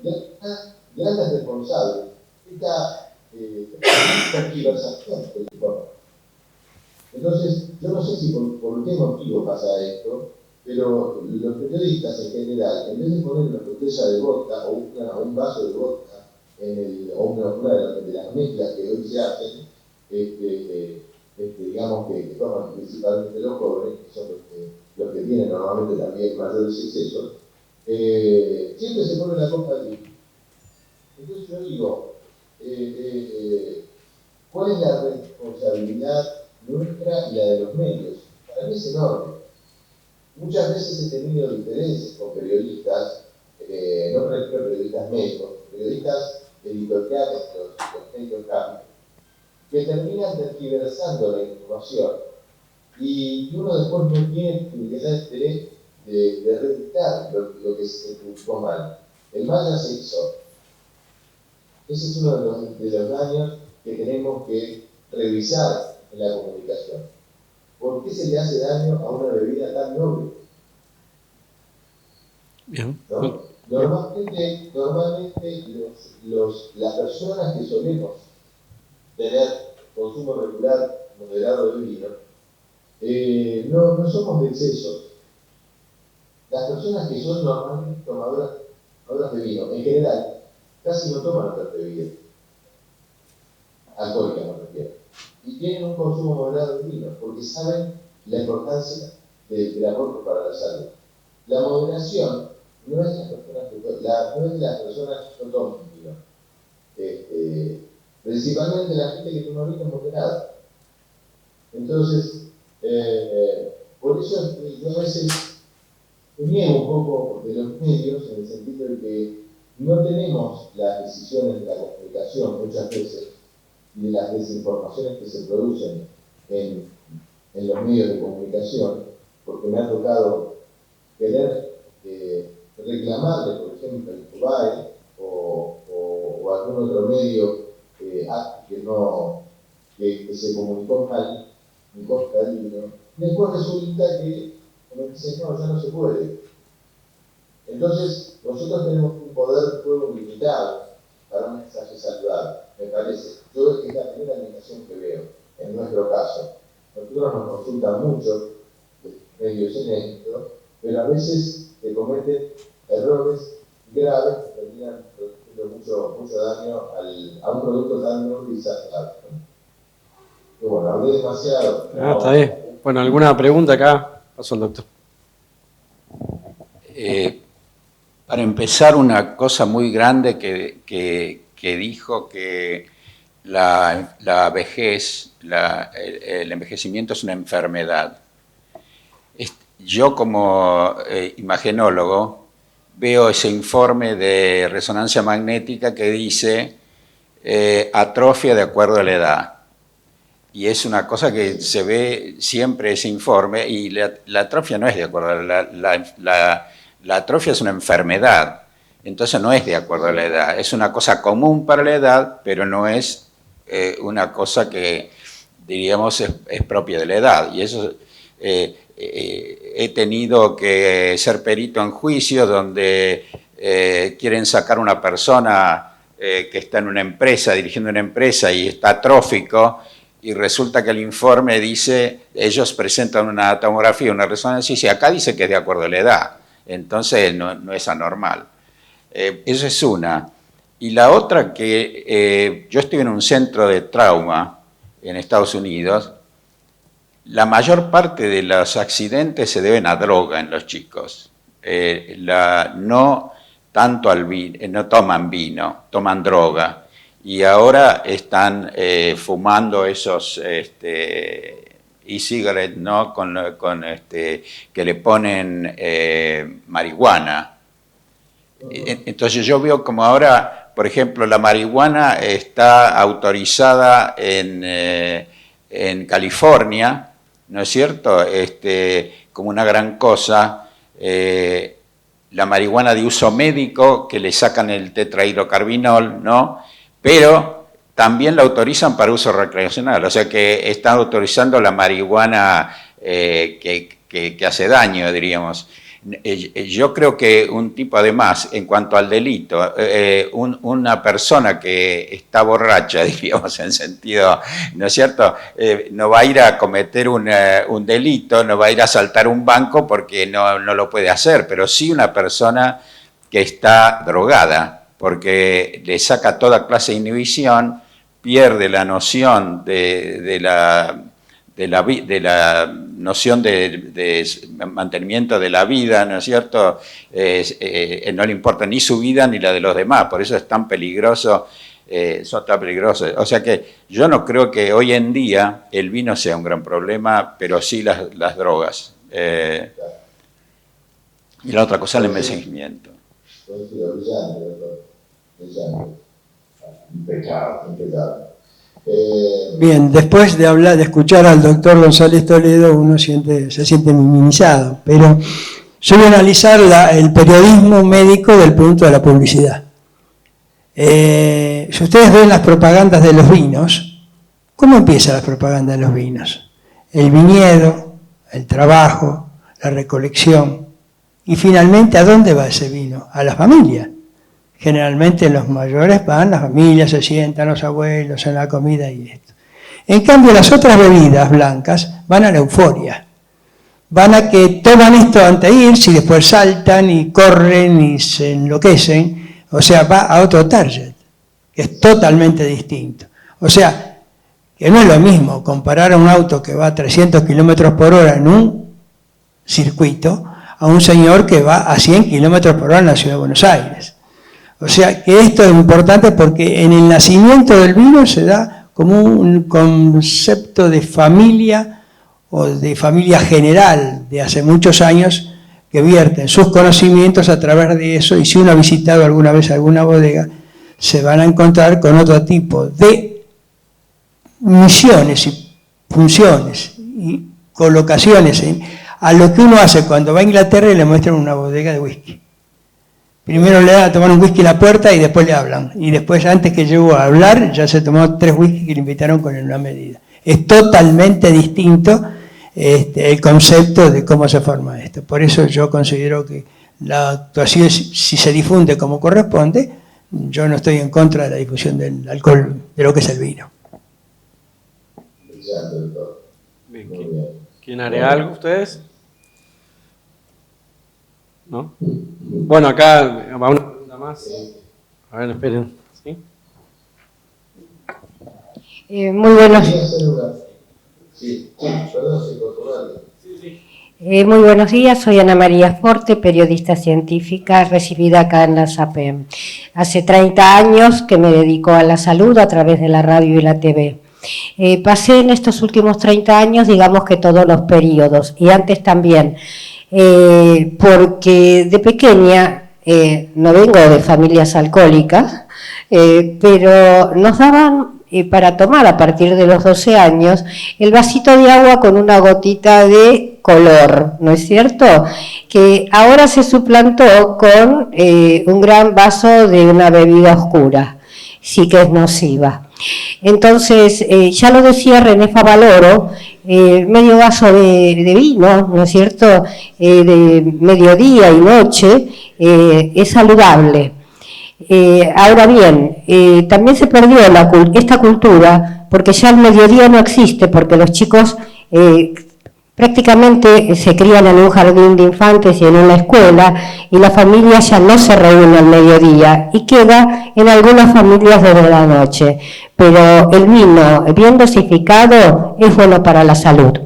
grandes responsables de esta tergiversación del informe. Entonces, yo no sé si por qué motivo pasa esto, pero los periodistas en general, en vez de poner una botella de vodka o un vaso de vodka o una de las mezclas que hoy se hacen, digamos que toman principalmente los jóvenes, que son los que tienen normalmente también mayores excesos, siempre se pone la copa de vino. Entonces yo digo, ¿cuál es la responsabilidad nuestra y la de los medios? Para mí es enorme. Muchas veces he tenido diferencias con periodistas, no por ejemplo periodistas médicos, periodistas editoriales, los medios gráficos, que terminan tergiversando la información y uno después no tiene interés de reeditar lo que se publicó mal. El mal ya se hizo. Ese es uno de los daños que tenemos que revisar en la comunicación. ¿Por qué se le hace daño a una bebida tan noble? Bien. ¿No? Normalmente las personas que solemos tener consumo regular, moderado de vino, no somos de excesos. Las personas que son normalmente tomadoras de vino, en general, casi no toman otras bebidas, alcohólicas me refiero, y tienen un consumo moderado de vino, porque saben la importancia del aporte para la salud. La moderación no es de las personas que no toman vino. Principalmente la gente que toma vino moderado. Entonces, por eso yo a veces niego un poco de los medios en el sentido de que no tenemos las decisiones de la comunicación muchas veces y de las desinformaciones que se producen en los medios de comunicación, porque me ha tocado querer reclamarle, por ejemplo, el Infobae o algún otro medio que se comunicó mal en contra del vino. Después resulta que, como dicen, no, ya no se puede. Entonces, nosotros tenemos un poder de fuego limitado para un mensaje saludable, me parece. Yo es la primera limitación que veo en nuestro caso. Nosotros nos consultan mucho medios en esto, pero a veces se cometen errores graves que terminan produciendo mucho daño a un producto tan noble y saludable. Y bueno, hablé demasiado. Está bien. Bueno, ¿alguna pregunta acá? Pasó el doctor. Para empezar, una cosa muy grande que dijo que la vejez, el envejecimiento es una enfermedad. Yo como imagenólogo veo ese informe de resonancia magnética que dice atrofia de acuerdo a la edad. Y es una cosa que se ve siempre ese informe, y la atrofia no es de acuerdo a la atrofia es una enfermedad, entonces no es de acuerdo a la edad, es una cosa común para la edad, pero no es una cosa que, diríamos, es propia de la edad. Y eso he tenido que ser perito en juicios donde quieren sacar a una persona que está en una empresa, dirigiendo una empresa y está atrófico, y resulta que el informe dice, ellos presentan una tomografía, una resonancia, y dice, acá dice que es de acuerdo a la edad. Entonces no es anormal. Esa es una. Y la otra que yo estoy en un centro de trauma en Estados Unidos la mayor parte de los accidentes se deben a droga en los chicos. No tanto al vino, no toman vino, toman droga. Y ahora están fumando esos e-cigarettes, ¿no? Que le ponen marihuana. Entonces yo veo como ahora, por ejemplo, la marihuana está autorizada en California, ¿no es cierto? Como una gran cosa. La marihuana de uso médico, que le sacan el tetrahidrocarbinol, ¿no? Pero también la autorizan para uso recreacional, o sea que están autorizando la marihuana que hace daño, diríamos. Yo creo que un tipo, además, en cuanto al delito, una persona que está borracha, diríamos, en sentido, ¿no es cierto?, no va a ir a cometer un delito, no va a ir a asaltar un banco porque no lo puede hacer, pero sí una persona que está drogada, porque le saca toda clase de inhibición, pierde la noción de la noción de mantenimiento de la vida, ¿no es cierto? No le importa ni su vida ni la de los demás, por eso es tan peligroso, son tan peligrosos. O sea que yo no creo que hoy en día el vino sea un gran problema, pero sí las drogas. Y la otra cosa, el envejecimiento. Bien, después de escuchar al doctor González Toledo, uno se siente minimizado, pero yo voy a analizar el periodismo médico del punto de la publicidad. Si ustedes ven las propagandas de los vinos, ¿cómo empieza la propaganda de los vinos? El viñedo, el trabajo, la recolección, y finalmente, ¿a dónde va ese vino? A la familia. Generalmente los mayores van, las familias se sientan, los abuelos, en la comida y esto. En cambio, las otras bebidas blancas van a la euforia. Van a que toman esto antes de irse y después saltan y corren y se enloquecen. O sea, va a otro target, que es totalmente distinto. O sea, que no es lo mismo comparar a un auto que va a 300 kilómetros por hora en un circuito a un señor que va a 100 kilómetros por hora en la ciudad de Buenos Aires. O sea que esto es importante porque en el nacimiento del vino se da como un concepto de familia o de familia general de hace muchos años que vierten sus conocimientos a través de eso, y si uno ha visitado alguna vez alguna bodega, se van a encontrar con otro tipo de misiones y funciones y colocaciones a lo que uno hace cuando va a Inglaterra y le muestran una bodega de whisky. Primero le dan a tomar un whisky en la puerta y después le hablan. Y después, antes que llegó a hablar, ya se tomó 3 whisky que le invitaron con una medida. Es totalmente distinto el concepto de cómo se forma esto. Por eso yo considero que la actuación, si se difunde como corresponde, yo no estoy en contra de la difusión del alcohol, de lo que es el vino. Bien, ¿quieren agregar algo ustedes? ¿No? Bueno, acá va una pregunta más. A ver, esperen. ¿Sí? Muy buenos. Muy buenos días, soy Ana María Forte, periodista científica, recibida acá en la SAPEM. Hace 30 años que me dedico a la salud a través de la radio y la TV. Pasé en estos últimos 30 años, digamos que todos los periodos, y antes también, porque de pequeña, no vengo de familias alcohólicas, pero nos daban para tomar a partir de los 12 años el vasito de agua con una gotita de color, ¿no es cierto? Que ahora se suplantó con un gran vaso de una bebida oscura, sí que es nociva. Entonces, ya lo decía René Favaloro, medio vaso de vino, ¿no es cierto?, de mediodía y noche, es saludable. Ahora bien, también se perdió esta cultura, porque ya el mediodía no existe, porque los chicos prácticamente se crían en un jardín de infantes y en una escuela, y la familia ya no se reúne al mediodía, y queda en algunas familias desde la noche. Pero el vino bien dosificado es bueno para la salud.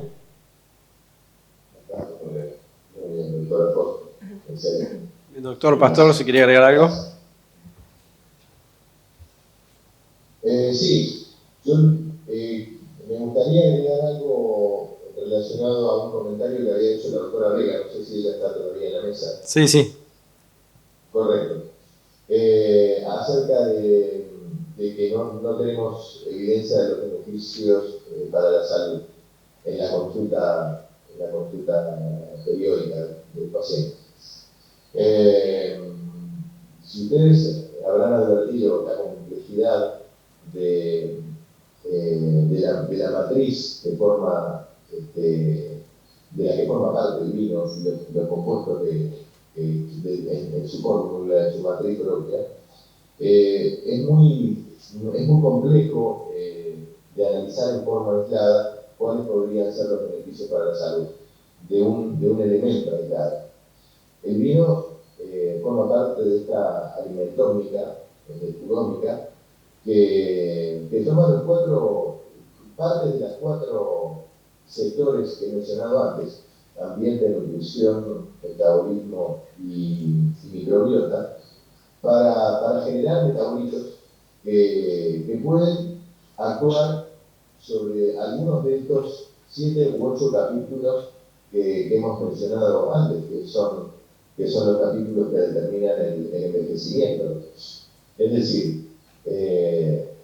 Excelente. El doctor Pastor, si quería agregar algo. Sí, yo me gustaría agregar algo relacionado a un comentario que había hecho la doctora Vega, no sé si ella está todavía en la mesa. Sí, sí. Correcto. Acerca de que no tenemos evidencia de los beneficios para la salud en la consulta periódica del paciente. Si ustedes habrán advertido la complejidad de la matriz de la que forma parte el vino y los compuestos en su fórmula, en su matriz propia, es muy complejo de analizar en forma aislada cuáles podrían ser los beneficios para la salud de un elemento aislado. El vino forma parte de esta alimentómica, económica, que toma los partes de las 4 sectores que he mencionado antes: ambiente, nutrición, metabolismo y microbiota, para generar metabolitos que pueden actuar sobre algunos de estos 7 u 8 capítulos que hemos mencionado antes, que son los capítulos que determinan el envejecimiento. Es decir,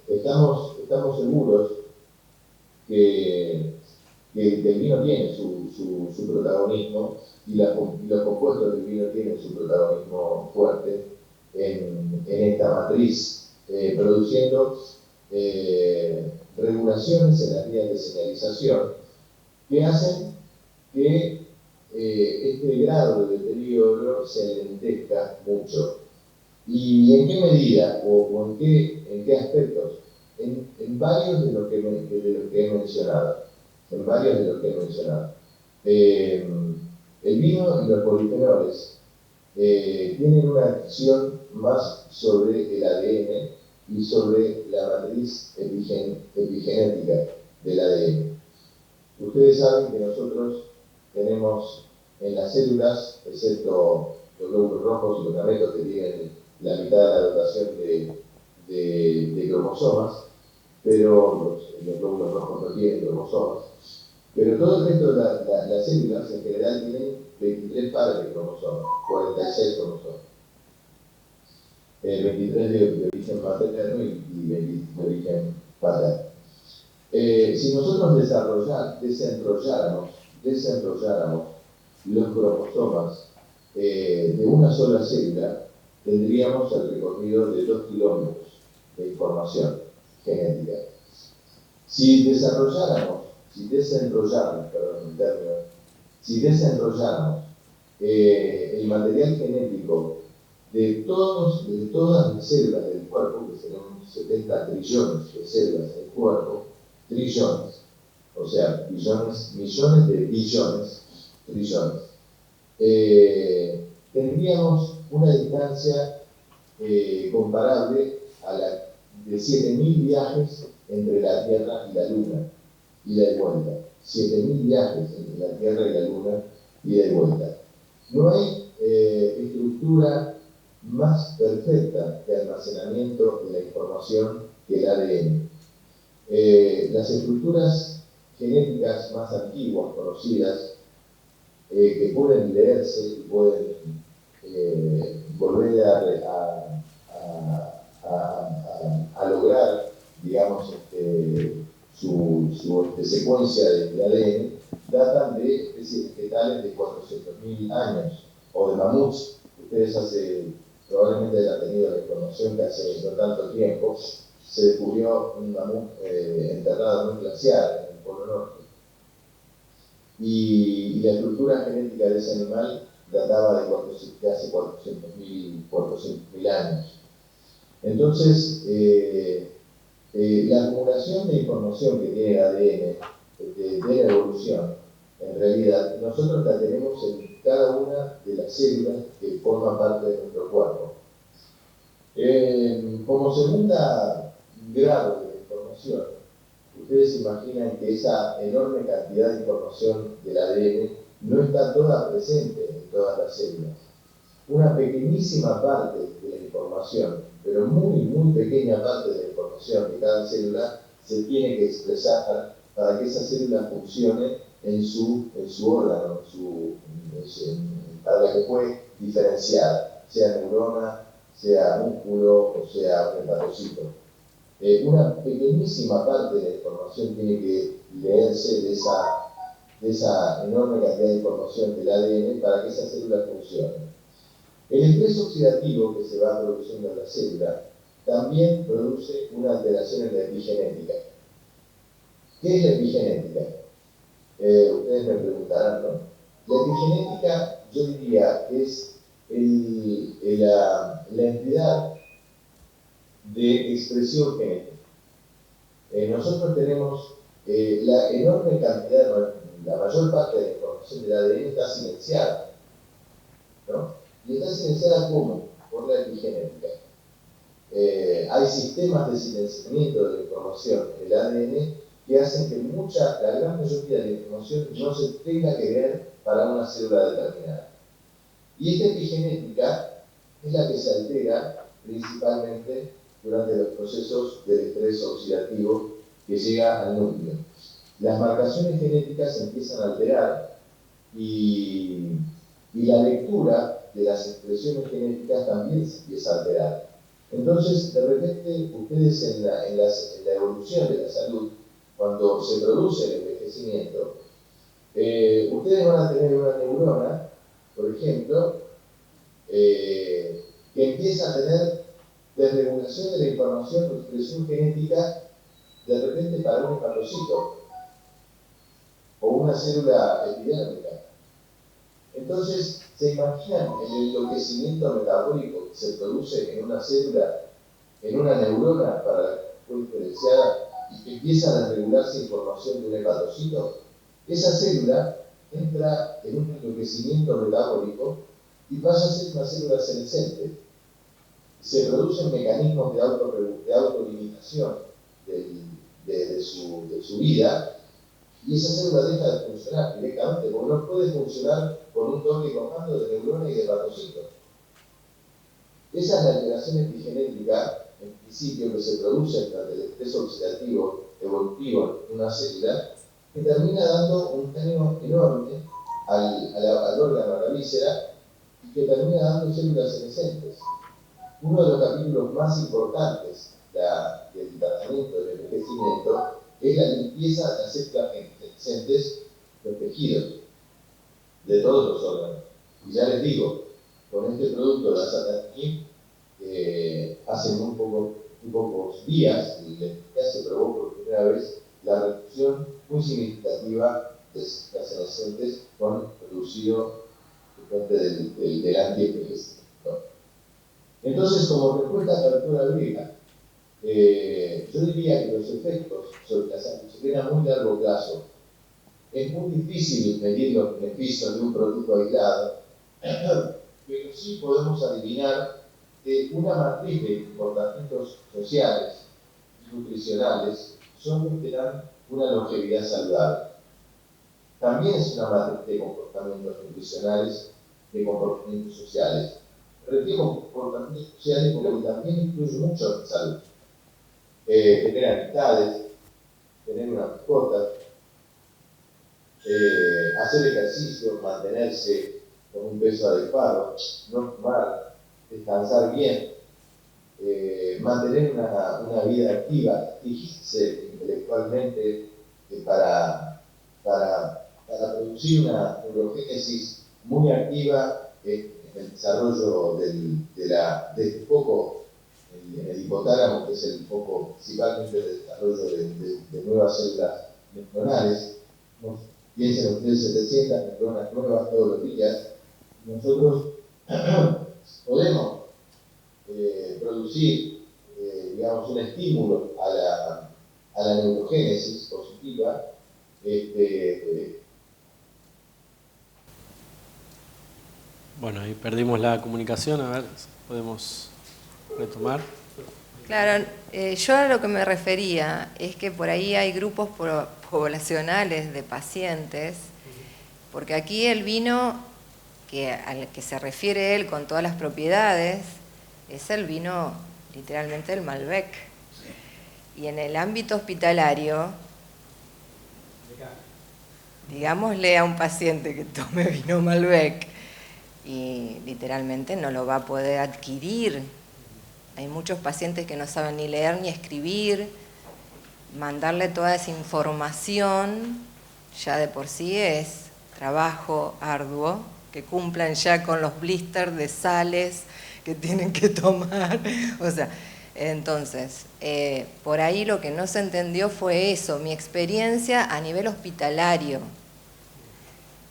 estamos seguros que el vino tiene su protagonismo y los compuestos del vino tienen su protagonismo fuerte en esta matriz, produciendo regulaciones en las vías de señalización que hacen que este grado de deterioro se alentezca mucho. ¿Y en qué medida o en qué aspectos? En varios de los que he mencionado. En varios de los que he mencionado. El vino y los polifenoles tienen una acción más sobre el ADN y sobre la matriz epigenética del ADN. Ustedes saben que nosotros tenemos en las células, excepto los glóbulos rojos y los gametos que tienen la mitad de la dotación de cromosomas, pero los glóbulos rojos no tienen cromosomas, pero todo el resto de las células en general tienen 23 pares de cromosomas, 46 cromosomas. 23 de origen materno y 20 de origen paterno. Si nosotros desenrolláramos los cromosomas de una sola célula, tendríamos el recorrido de 2 kilómetros de información genética. Si desenrolláramos el material genético de todas las células del cuerpo, que serán 70 trillones de células del cuerpo, trillones, o sea, billones, millones de billones, trillones, tendríamos una distancia comparable a la de 7.000 viajes entre la Tierra y la Luna, ida y vuelta. 7.000 viajes entre la Tierra y la Luna, ida y vuelta. No hay estructura más perfecta de almacenamiento de la información que el ADN. Las estructuras genéticas más antiguas, conocidas, que pueden leerse y pueden volver a lograr, digamos, su secuencia de ADN, datan de especies vegetales de 400.000 años, o de mamuts. Ustedes probablemente hayan tenido la información que hace no tanto tiempo se descubrió un mamut enterrado en un glaciar en el Polo Norte. Y la estructura genética de ese animal databa de hace 400.000 años. Entonces, la acumulación de información que tiene el ADN de la evolución, en realidad, nosotros la tenemos en cada una de las células que forman parte de nuestro cuerpo. Como segunda grado de información, ustedes imaginan que esa enorme cantidad de información del ADN no está toda presente en todas las células, una pequeñísima parte de la información, pero muy pequeña parte de la información de cada célula se tiene que expresar para que esa célula funcione en su órgano, para que fue diferenciada, sea neurona, sea músculo o sea un hepatocito. Una pequeñísima parte de la información tiene que leerse de esa enorme cantidad de información del ADN para que esa célula funcione. El estrés oxidativo que se va produciendo en la célula también produce una alteración en la epigenética. ¿Qué es la epigenética? Ustedes me preguntarán, ¿no? La epigenética, yo diría que es la entidad de expresión genética. Nosotros tenemos la enorme cantidad, la mayor parte de la información del ADN está silenciada, ¿no? Y está silenciada ¿cómo? Por la epigenética. Hay sistemas de silenciamiento de la información en el ADN que hacen que la gran mayoría de la información no se tenga que ver para una célula determinada. Y esta epigenética es la que se altera principalmente durante los procesos del estrés oxidativo que llega al núcleo. Las marcaciones genéticas se empiezan a alterar y la lectura de las expresiones genéticas también se empieza a alterar. Entonces, de repente, ustedes en la evolución de la salud, cuando se produce el envejecimiento, ustedes van a tener una neurona, por ejemplo, que empieza a tener desregulación de la información o expresión genética de repente para un hepatocito o una célula epidérmica. Entonces, ¿se imaginan el enloquecimiento metabólico que se produce en una célula, en una neurona para la que fue diferenciada y que empieza a desregularse información de un hepatocito? Esa célula entra en un enloquecimiento metabólico y pasa a ser una célula senescente. Se producen mecanismos de autolimitación de su vida y esa célula deja de funcionar directamente porque no puede funcionar con un doble comando de neurona y de hepatocito. Esa es la alteración epigenética, en principio, que se produce durante el estrés oxidativo evolutivo en una célula, que termina dando un daño enorme al órgano, a la víscera, y que termina dando células senescentes. Uno de los capítulos más importantes del tratamiento del envejecimiento es la limpieza de las células senescentes de los tejidos, de todos los órganos. Y ya les digo, con este producto de la Azathioprine, hace muy pocos días, se probó por primera vez la reducción muy significativa de células senescentes con reducido del antienvejecimiento. Entonces, como respuesta a la apertura griega, yo diría que los efectos sobre la salud se ven a muy largo plazo. Es muy difícil medir los beneficios de un producto aislado, pero sí podemos adivinar que una matriz de comportamientos sociales y nutricionales son los que dan una longevidad saludable. También es una matriz de comportamientos nutricionales, de comportamientos sociales. Refiero comportamientos sociales porque también incluye mucho en salud. Tener amistades, tener una mascota, hacer ejercicio, mantenerse con un peso adecuado, no fumar, descansar bien, mantener una vida activa, exigirse intelectualmente para producir una neurogénesis muy activa en el desarrollo de este foco, en el hipotálamo, que es el foco principalmente del desarrollo de nuevas células neuronales. Piensen ustedes 700 neuronas nuevas todos los días. Nosotros podemos producir, digamos, un estímulo a la neurogénesis positiva. Bueno, ahí perdimos la comunicación, a ver, podemos retomar. Claro, yo a lo que me refería es que por ahí hay grupos poblacionales de pacientes, porque aquí el vino que al que se refiere él con todas las propiedades es el vino, literalmente, el Malbec. Y en el ámbito hospitalario, digámosle a un paciente que tome vino Malbec y literalmente no lo va a poder adquirir. Hay muchos pacientes que no saben ni leer ni escribir. Mandarle toda esa información ya de por sí es trabajo arduo, que cumplan ya con los blisters de sales que tienen que tomar. O sea, entonces, por ahí lo que no se entendió fue eso, mi experiencia a nivel hospitalario,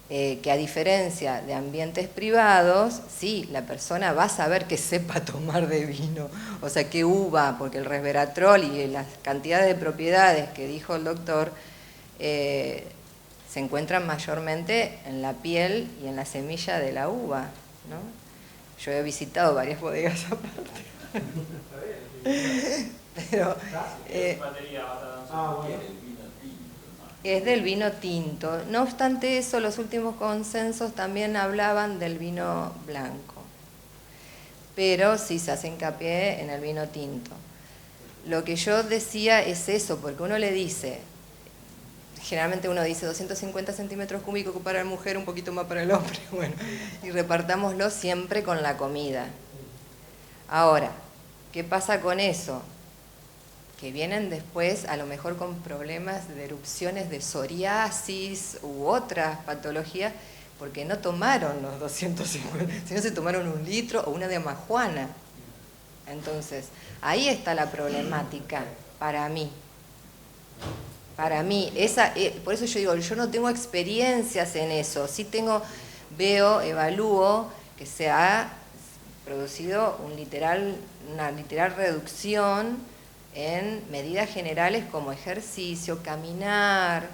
que a diferencia de ambientes privados, sí, la persona va a saber que sepa tomar de vino, o sea, qué uva, porque el resveratrol y las cantidades de propiedades que dijo el doctor, se encuentran mayormente en la piel y en la semilla de la uva, ¿no? Yo he visitado varias bodegas aparte. Pero es del vino tinto. No obstante eso, los últimos consensos también hablaban del vino blanco, pero sí se hace hincapié en el vino tinto. Lo que yo decía es eso, porque uno le dice, generalmente uno dice 250 centímetros cúbicos para la mujer, un poquito más para el hombre, bueno, y repartámoslo siempre con la comida. Ahora, ¿qué pasa con eso? Que vienen después a lo mejor con problemas de erupciones de psoriasis u otras patologías, porque no tomaron los 250, sino se tomaron 1 litro o una de amajuana. Entonces, ahí está la problemática para mí. Para mí, por eso yo digo, yo no tengo experiencias en eso, sí veo, evalúo que se ha producido una literal reducción en medidas generales como ejercicio, caminar,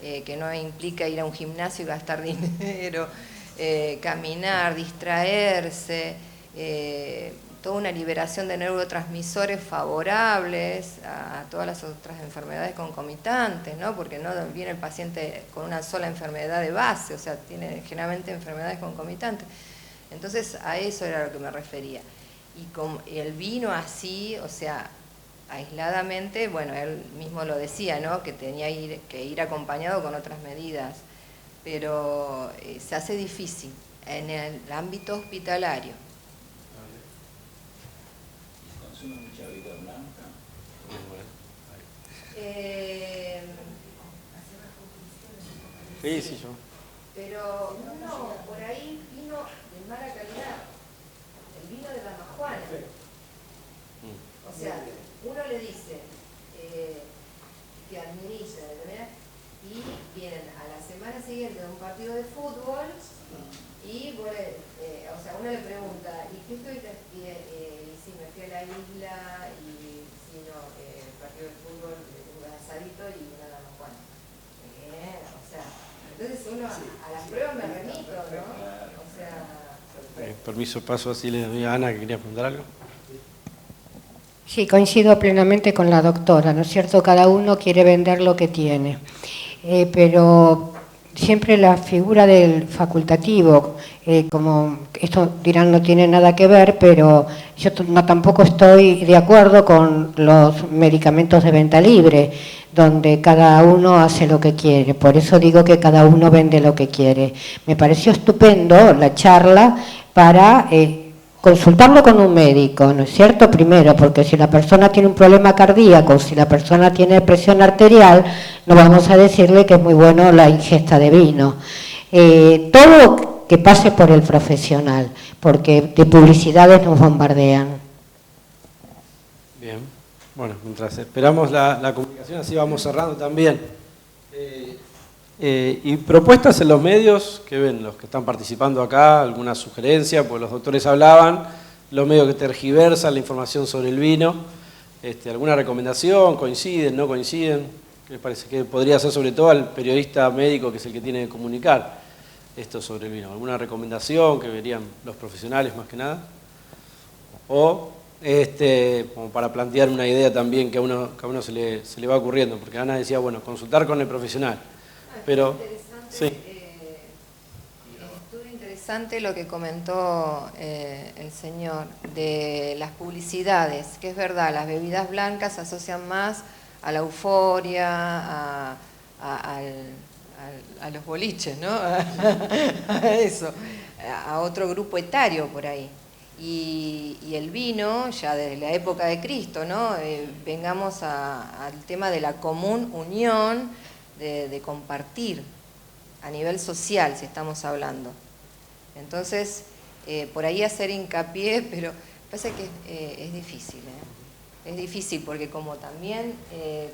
que no implica ir a un gimnasio y gastar dinero, caminar, distraerse, toda una liberación de neurotransmisores favorables a todas las otras enfermedades concomitantes, ¿no? Porque no viene el paciente con una sola enfermedad de base, o sea, tiene generalmente enfermedades concomitantes. Entonces, a eso era a lo que me refería. Y con el vino así, o sea, aisladamente, bueno, él mismo lo decía, ¿no? Que tenía que ir acompañado con otras medidas, pero se hace difícil en el ámbito hospitalario. ¿Consume mucha bebida blanca? Sí, yo. Pero no, por ahí vino de mala calidad, el vino de la majuana. O sea, uno le dice que administra, ¿verdad? Y vienen a la semana siguiente de un partido de fútbol y bueno, o sea, uno le pregunta, ¿y qué estoy? Y si me fui a la isla y si no, partido de fútbol, un asadito y una dama Juana. O sea, entonces uno a las pruebas me remito, ¿no? O sea... Permiso, paso así, le doy a Ana que quería preguntar algo. Sí, coincido plenamente con la doctora, ¿no es cierto? Cada uno quiere vender lo que tiene, pero siempre la figura del facultativo, como esto dirán no tiene nada que ver, pero yo tampoco estoy de acuerdo con los medicamentos de venta libre, donde cada uno hace lo que quiere, por eso digo que cada uno vende lo que quiere. Me pareció estupendo la charla para... consultarlo con un médico, ¿no es cierto? Primero, porque si la persona tiene un problema cardíaco, si la persona tiene presión arterial, no vamos a decirle que es muy bueno la ingesta de vino. Todo que pase por el profesional, porque de publicidades nos bombardean. Bien, bueno, mientras esperamos la comunicación, así vamos cerrando también. Y propuestas en los medios, que ven los que están participando acá, alguna sugerencia, pues los doctores hablaban, los medios que tergiversan la información sobre el vino, alguna recomendación, coinciden, no coinciden, ¿qué les parece? Que podría ser sobre todo al periodista médico que es el que tiene que comunicar esto sobre el vino, alguna recomendación que verían los profesionales más que nada, o como para plantear una idea también que a uno se le va ocurriendo, porque Ana decía, bueno, consultar con el profesional. Pero, sí. Estudio interesante interesante lo que comentó el señor de las publicidades, que es verdad, las bebidas blancas se asocian más a la euforia, a los boliches, ¿no? A eso, a otro grupo etario por ahí. Y el vino, ya desde la época de Cristo, ¿no? Vengamos al tema de la común unión, de compartir a nivel social, si estamos hablando. Entonces, por ahí hacer hincapié, pero parece que es difícil, ¿eh? Es difícil porque como también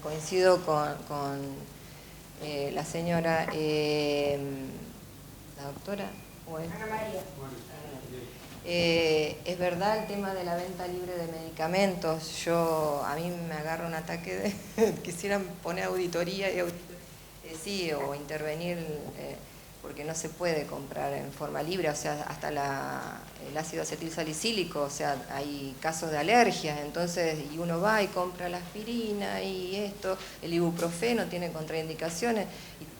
coincido con la señora, la doctora, Ana María. Es verdad el tema de la venta libre de medicamentos. A mí me agarra un ataque de quisieran poner auditoría y sí, o intervenir porque no se puede comprar en forma libre, o sea, hasta el ácido acetilsalicílico, o sea, hay casos de alergias, entonces, y uno va y compra la aspirina y esto, el ibuprofeno tiene contraindicaciones,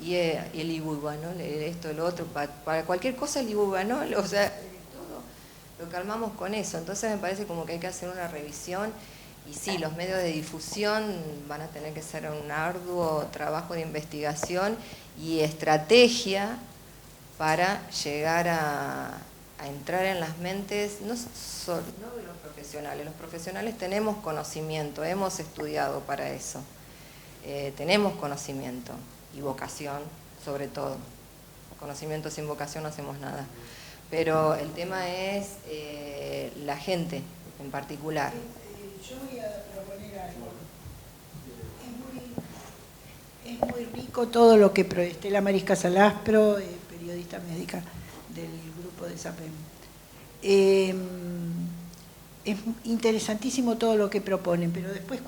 y el ibubanol, esto, lo otro, para cualquier cosa el ibubanol, o sea, todo lo calmamos con eso. Entonces me parece como que hay que hacer una revisión y sí, los medios de difusión van a tener que hacer un arduo trabajo de investigación y estrategia para llegar a entrar en las mentes, no de los profesionales. Los profesionales tenemos conocimiento, hemos estudiado para eso, tenemos conocimiento y vocación sobre todo. Conocimiento sin vocación no hacemos nada. Pero el tema es la gente en particular. Yo voy a proponer algo. Es muy rico todo lo que Estela Marisca Salaspro, periodista médica del grupo de SAPEM. Es interesantísimo todo lo que proponen, pero después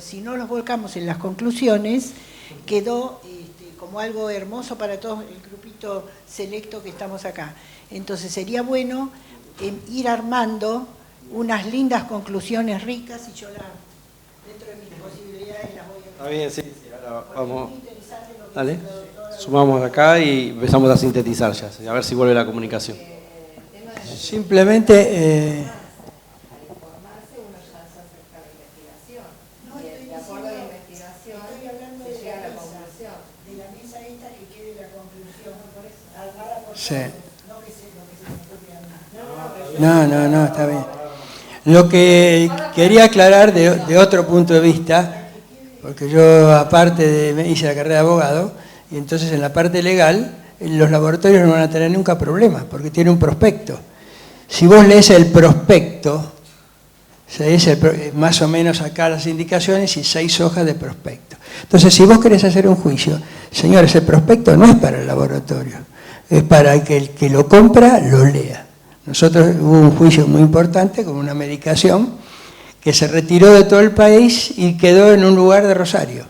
si no los volcamos en las conclusiones, quedó como algo hermoso para todo el grupito selecto que estamos acá. Entonces sería bueno ir armando unas lindas conclusiones ricas y yo dentro de mis posibilidades las voy a... Está bien, sí, ahora vamos. Dale, sumamos acá y empezamos a sintetizar ya, a ver si vuelve la comunicación. Simplemente... Sí. No, está bien. Lo que quería aclarar de otro punto de vista, porque yo aparte hice la carrera de abogado, y entonces en la parte legal, los laboratorios no van a tener nunca problemas, porque tiene un prospecto. Si vos lees el prospecto, más o menos acá las indicaciones y 6 hojas de prospecto. Entonces, si vos querés hacer un juicio, señores, el prospecto no es para el laboratorio, es para que el que lo compra lo lea. Nosotros hubo un juicio muy importante con una medicación que se retiró de todo el país y quedó en un lugar de Rosario.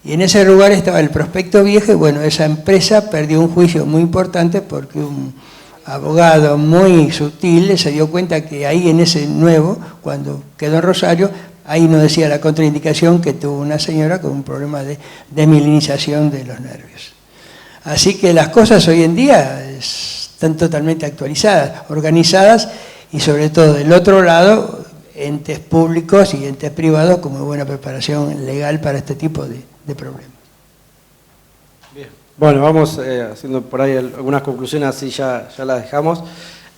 Y en ese lugar estaba el prospecto viejo y bueno, esa empresa perdió un juicio muy importante porque un abogado muy sutil se dio cuenta que ahí en ese nuevo, cuando quedó en Rosario, ahí no decía la contraindicación que tuvo una señora con un problema de desmielinización de los nervios. Así que las cosas hoy en día están totalmente actualizadas, organizadas y sobre todo del otro lado, entes públicos y entes privados como buena preparación legal para este tipo de problemas. Bien. Bueno, vamos haciendo por ahí algunas conclusiones, así ya las dejamos.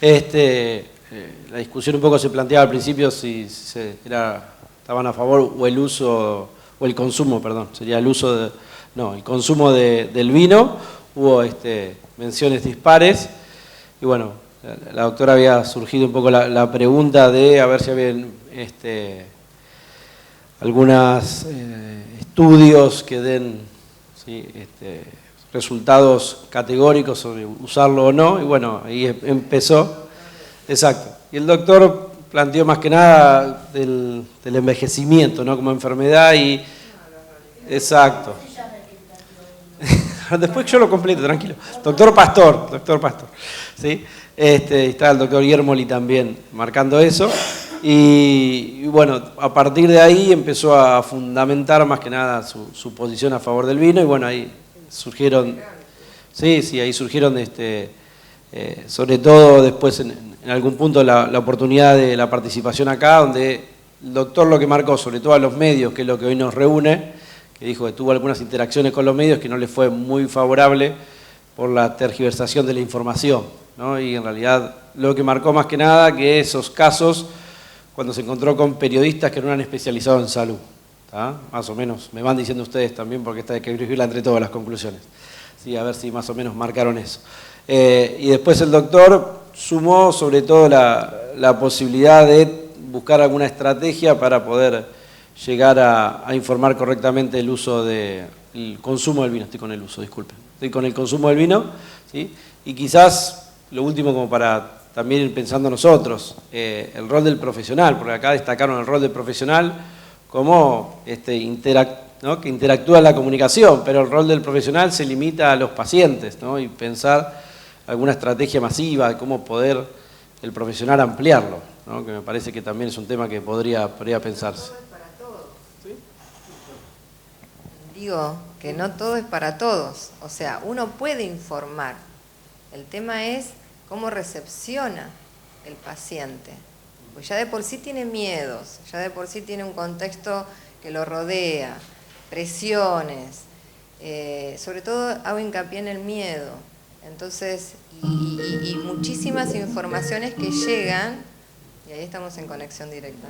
La discusión un poco se planteaba al principio si estaban a favor o el uso, o el consumo, perdón, sería el uso el consumo del vino. Hubo menciones dispares y bueno, la doctora había surgido un poco la pregunta de a ver si habían algunos estudios que den resultados categóricos sobre usarlo o no, y bueno, ahí empezó. Exacto. Y el doctor planteó más que nada del envejecimiento, ¿no? Como enfermedad y... Exacto. Después yo lo completo, tranquilo. Doctor Pastor, ¿sí? Está el doctor Yermoli también marcando eso. Y bueno, a partir de ahí empezó a fundamentar más que nada su posición a favor del vino y bueno, ahí surgieron, ahí surgieron sobre todo después en algún punto la oportunidad de la participación acá, donde el doctor lo que marcó, sobre todo a los medios, que es lo que hoy nos reúne, que dijo que tuvo algunas interacciones con los medios que no le fue muy favorable por la tergiversación de la información, ¿no? Y en realidad lo que marcó más que nada que esos casos, cuando se encontró con periodistas que no eran especializados en salud, ¿tá? Más o menos, me van diciendo ustedes también, porque esta hay que escribirla entre todas las conclusiones, sí, a ver si más o menos marcaron eso. Y después el doctor sumó sobre todo la posibilidad de buscar alguna estrategia para poder llegar a informar correctamente el uso el consumo del vino. Estoy con el uso, disculpen. Estoy con el consumo del vino, ¿sí? Y quizás lo último, como para también ir pensando nosotros, el rol del profesional, porque acá destacaron el rol del profesional como ¿no? que interactúa en la comunicación, pero el rol del profesional se limita a los pacientes, ¿no? Y pensar alguna estrategia masiva de cómo poder el profesional ampliarlo, ¿no? Que me parece que también es un tema que podría pensarse. No todo es para todos. ¿Sí? Digo que no todo es para todos, o sea, uno puede informar, el tema es cómo recepciona el paciente, pues ya de por sí tiene miedos, ya de por sí tiene un contexto que lo rodea, presiones, sobre todo hago hincapié en el miedo. Entonces, y muchísimas informaciones que llegan, y ahí estamos en conexión directa.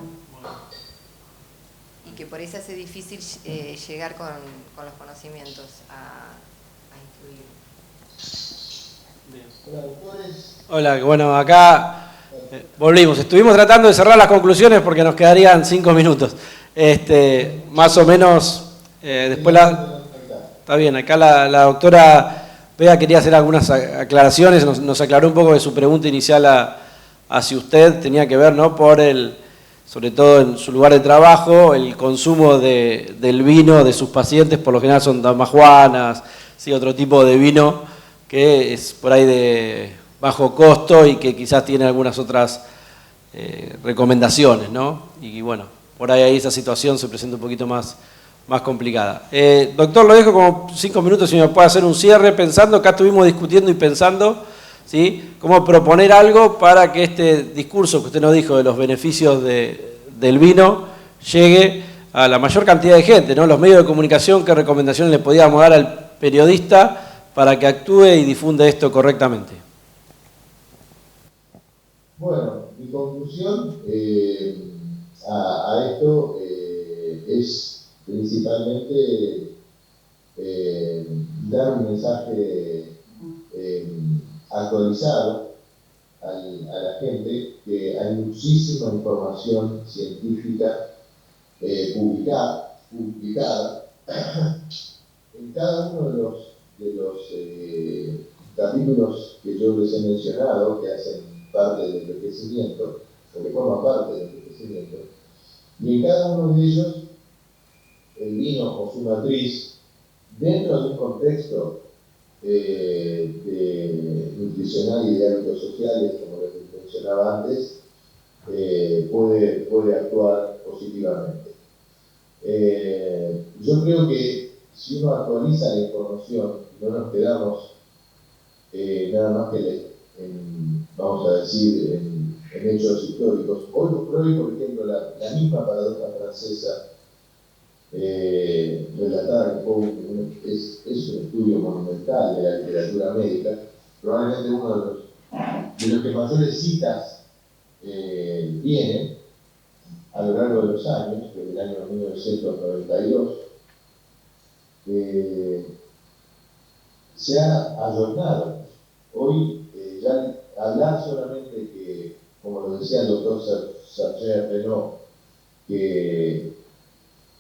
Y que por ahí se hace difícil llegar con los conocimientos a instruir. Hola, bueno, acá volvimos. Estuvimos tratando de cerrar las conclusiones porque nos quedarían 5 minutos. Más o menos, después está bien, acá la doctora Bea quería hacer algunas aclaraciones, nos aclaró un poco de su pregunta inicial hacia usted, tenía que ver, ¿no? Por sobre todo en su lugar de trabajo, el consumo del vino de sus pacientes, por lo general son damajuanas, ¿sí? Otro tipo de vino que es por ahí de bajo costo y que quizás tiene algunas otras recomendaciones, ¿no? Y bueno, por ahí esa situación se presenta un poquito más complicada. Doctor, lo dejo como 5 minutos si me puede hacer un cierre pensando, acá estuvimos discutiendo y pensando, ¿sí? Cómo proponer algo para que este discurso que usted nos dijo de los beneficios del vino llegue a la mayor cantidad de gente, ¿no? Los medios de comunicación, qué recomendaciones le podíamos dar al periodista para que actúe y difunda esto correctamente. Bueno, mi conclusión a esto es principalmente dar un mensaje actualizado a la gente, que hay muchísima información científica publicada en cada uno de los capítulos que yo les he mencionado, que hacen parte del envejecimiento, o que forman parte del envejecimiento, y en cada uno de ellos el vino o su matriz, dentro de un contexto nutricional y de hábitos sociales, como les mencionaba antes, puede actuar positivamente. Yo creo que si uno actualiza la información, no nos quedamos nada más que vamos a decir, en hechos históricos. Hoy por ejemplo, la misma paradoja francesa relatada, que es un estudio monumental de la literatura médica, probablemente uno de los que mayores citas tiene a lo largo de los años, desde el año 1992, se ha ayornado. Hoy ya hablar solamente que, como lo decía el doctor Serge Renaud, que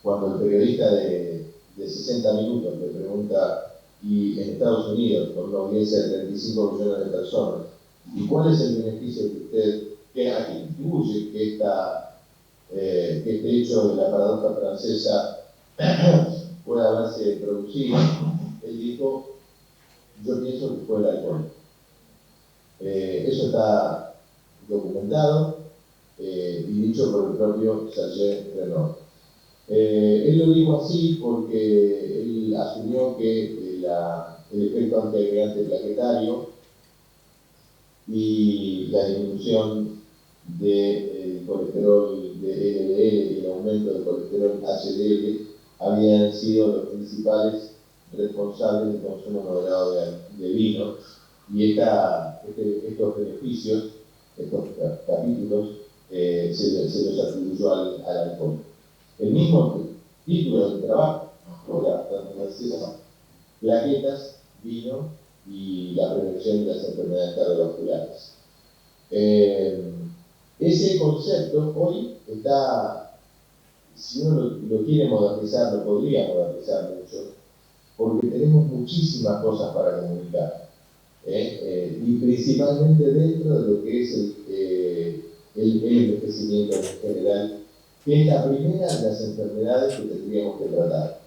cuando el periodista de 60 minutos le pregunta, y en Estados Unidos, con una audiencia de 35 millones de personas, ¿y cuál es el beneficio que a qué contribuye que este hecho de la paradoja francesa pueda haberse producido? Él dijo, yo pienso que fue el alcohol. Eso está documentado y dicho por el propio Serge Renaud. Él lo dijo así porque él asumió que el efecto antiagregante plaquetario y la disminución del colesterol de LDL y el aumento del colesterol HDL habían sido los principales responsables del consumo moderado de vino, y estos beneficios, estos capítulos, se los atribuyó al alcohol. El mismo título del trabajo, plaquetas, vino y la prevención de las enfermedades cardiovasculares. Ese concepto hoy está, si uno lo quiere modernizar, lo podría modernizar mucho, porque tenemos muchísimas cosas para comunicar, y principalmente dentro de lo que es el envejecimiento en general, que es la primera de las enfermedades que tendríamos que tratar,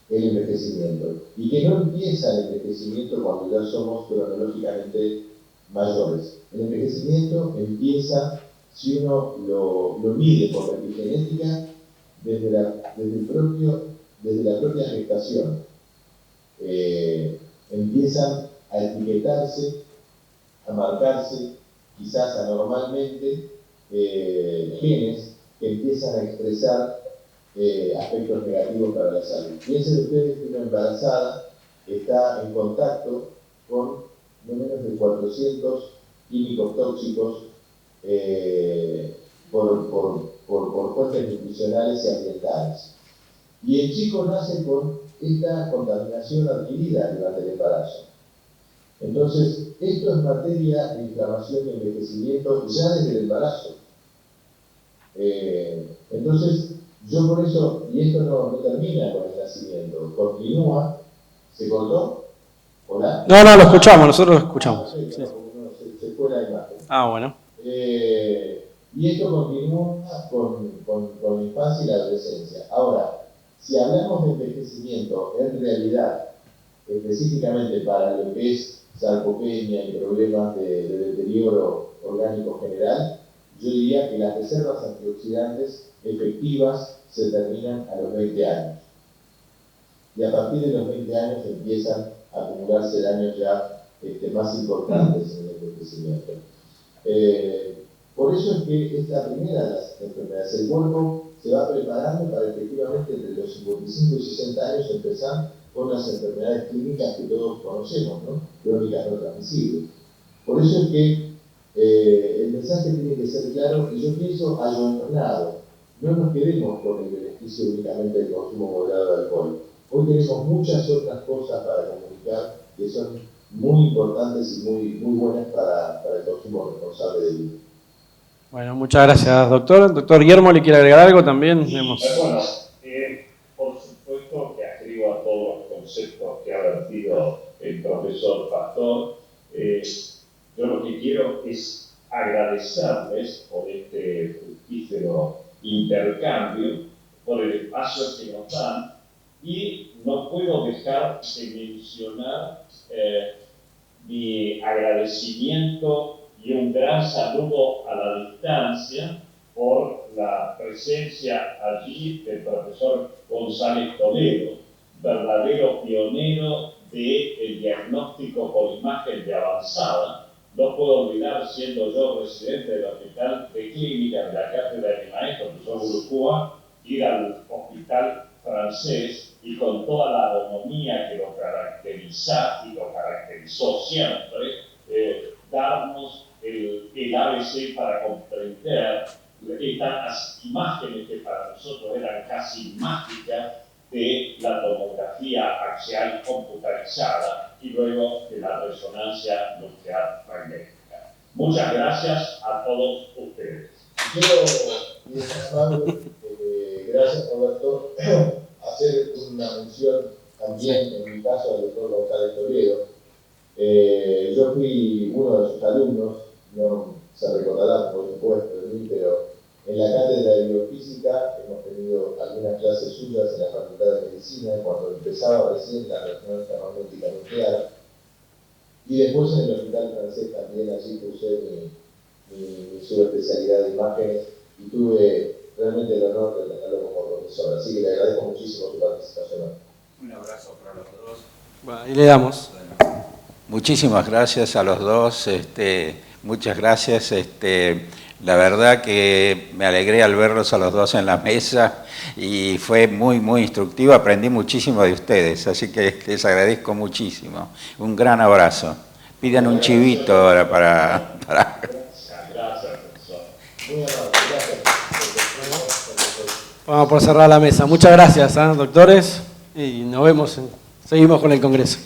el envejecimiento, y que no empieza el envejecimiento cuando ya somos cronológicamente mayores. El envejecimiento empieza, si uno lo mide por la epigenética, desde la propia gestación. Empiezan a etiquetarse, a marcarse, quizás anormalmente, genes que empiezan a expresar aspectos negativos para la salud. Piensen ustedes que una embarazada está en contacto con no menos de 400 químicos tóxicos por fuentes nutricionales y ambientales. Y el chico nace con esta contaminación adquirida durante el embarazo. Entonces, esto es materia de inflamación y envejecimiento ya desde el embarazo. Entonces, yo por eso, y esto no termina con el nacimiento, continúa. ¿Se cortó? ¿Hola? No, lo escuchamos, nosotros lo escuchamos. Sí. Se fue la imagen. Bueno. Y esto continúa con la infancia y la adolescencia. Ahora, si hablamos de envejecimiento en realidad, específicamente para lo que es sarcopenia y problemas de deterioro orgánico general, yo diría que las reservas antioxidantes efectivas se terminan a los 20 años. Y a partir de los 20 años empiezan a acumularse daños ya más importantes en el envejecimiento. Por eso es que es la primera de las enfermedades. El cuerpo se va preparando para efectivamente entre los 55 y 60 años empezar con las enfermedades clínicas que todos conocemos, ¿no? Crónicas no transmisibles. Por eso es que el mensaje tiene que ser claro, y yo pienso ayornado. No nos quedemos con el beneficio únicamente del consumo moderado de alcohol. Hoy tenemos muchas otras cosas para comunicar que son muy importantes y muy buenas para el consumo responsable de vino. Bueno, muchas gracias, doctor. Doctor Guillermo, ¿le quiere agregar algo también? Bueno, por supuesto que adhiero a todos los conceptos que ha vertido el profesor Pastor. Yo lo que quiero es agradecerles por este fructífero intercambio, por el espacio que nos dan, y no puedo dejar de mencionar mi agradecimiento y un gran saludo a la distancia por la presencia allí del profesor González Toledo, verdadero pionero del diagnóstico por imagen de avanzada. No puedo olvidar, siendo yo residente del Hospital de Clínica de la Cátedra de mi maestro, profesor Burujúa, ir al hospital francés y con toda la agronomía que lo caracteriza y lo caracterizó siempre, darnos el ABC para comprender estas imágenes que para nosotros eran casi mágicas de la tomografía axial computarizada y luego de la resonancia nuclear magnética. Muchas gracias a todos ustedes. Gracias, Roberto, hacer una mención también, en mi caso, al doctor González Toledo. Yo fui uno de sus alumnos, no se recordarán, por supuesto, de mí, pero en la cátedra de biofísica hemos tenido algunas clases suyas en la Facultad de Medicina, cuando empezaba recién la resonancia magnética nuclear, y después en el Hospital Francés también, allí cursé mi subespecialidad de imágenes, y tuve realmente el honor de tenerlo como profesor, así que le agradezco muchísimo su participación. Un abrazo para los dos. Bueno, y le damos. Muchísimas gracias a los dos. Muchas gracias. La verdad que me alegré al verlos a los dos en la mesa y fue muy, muy instructivo. Aprendí muchísimo de ustedes, así que les agradezco muchísimo. Un gran abrazo. Pidan un chivito ahora para... Vamos por cerrar la mesa. Muchas gracias, doctores, y nos vemos, seguimos con el Congreso.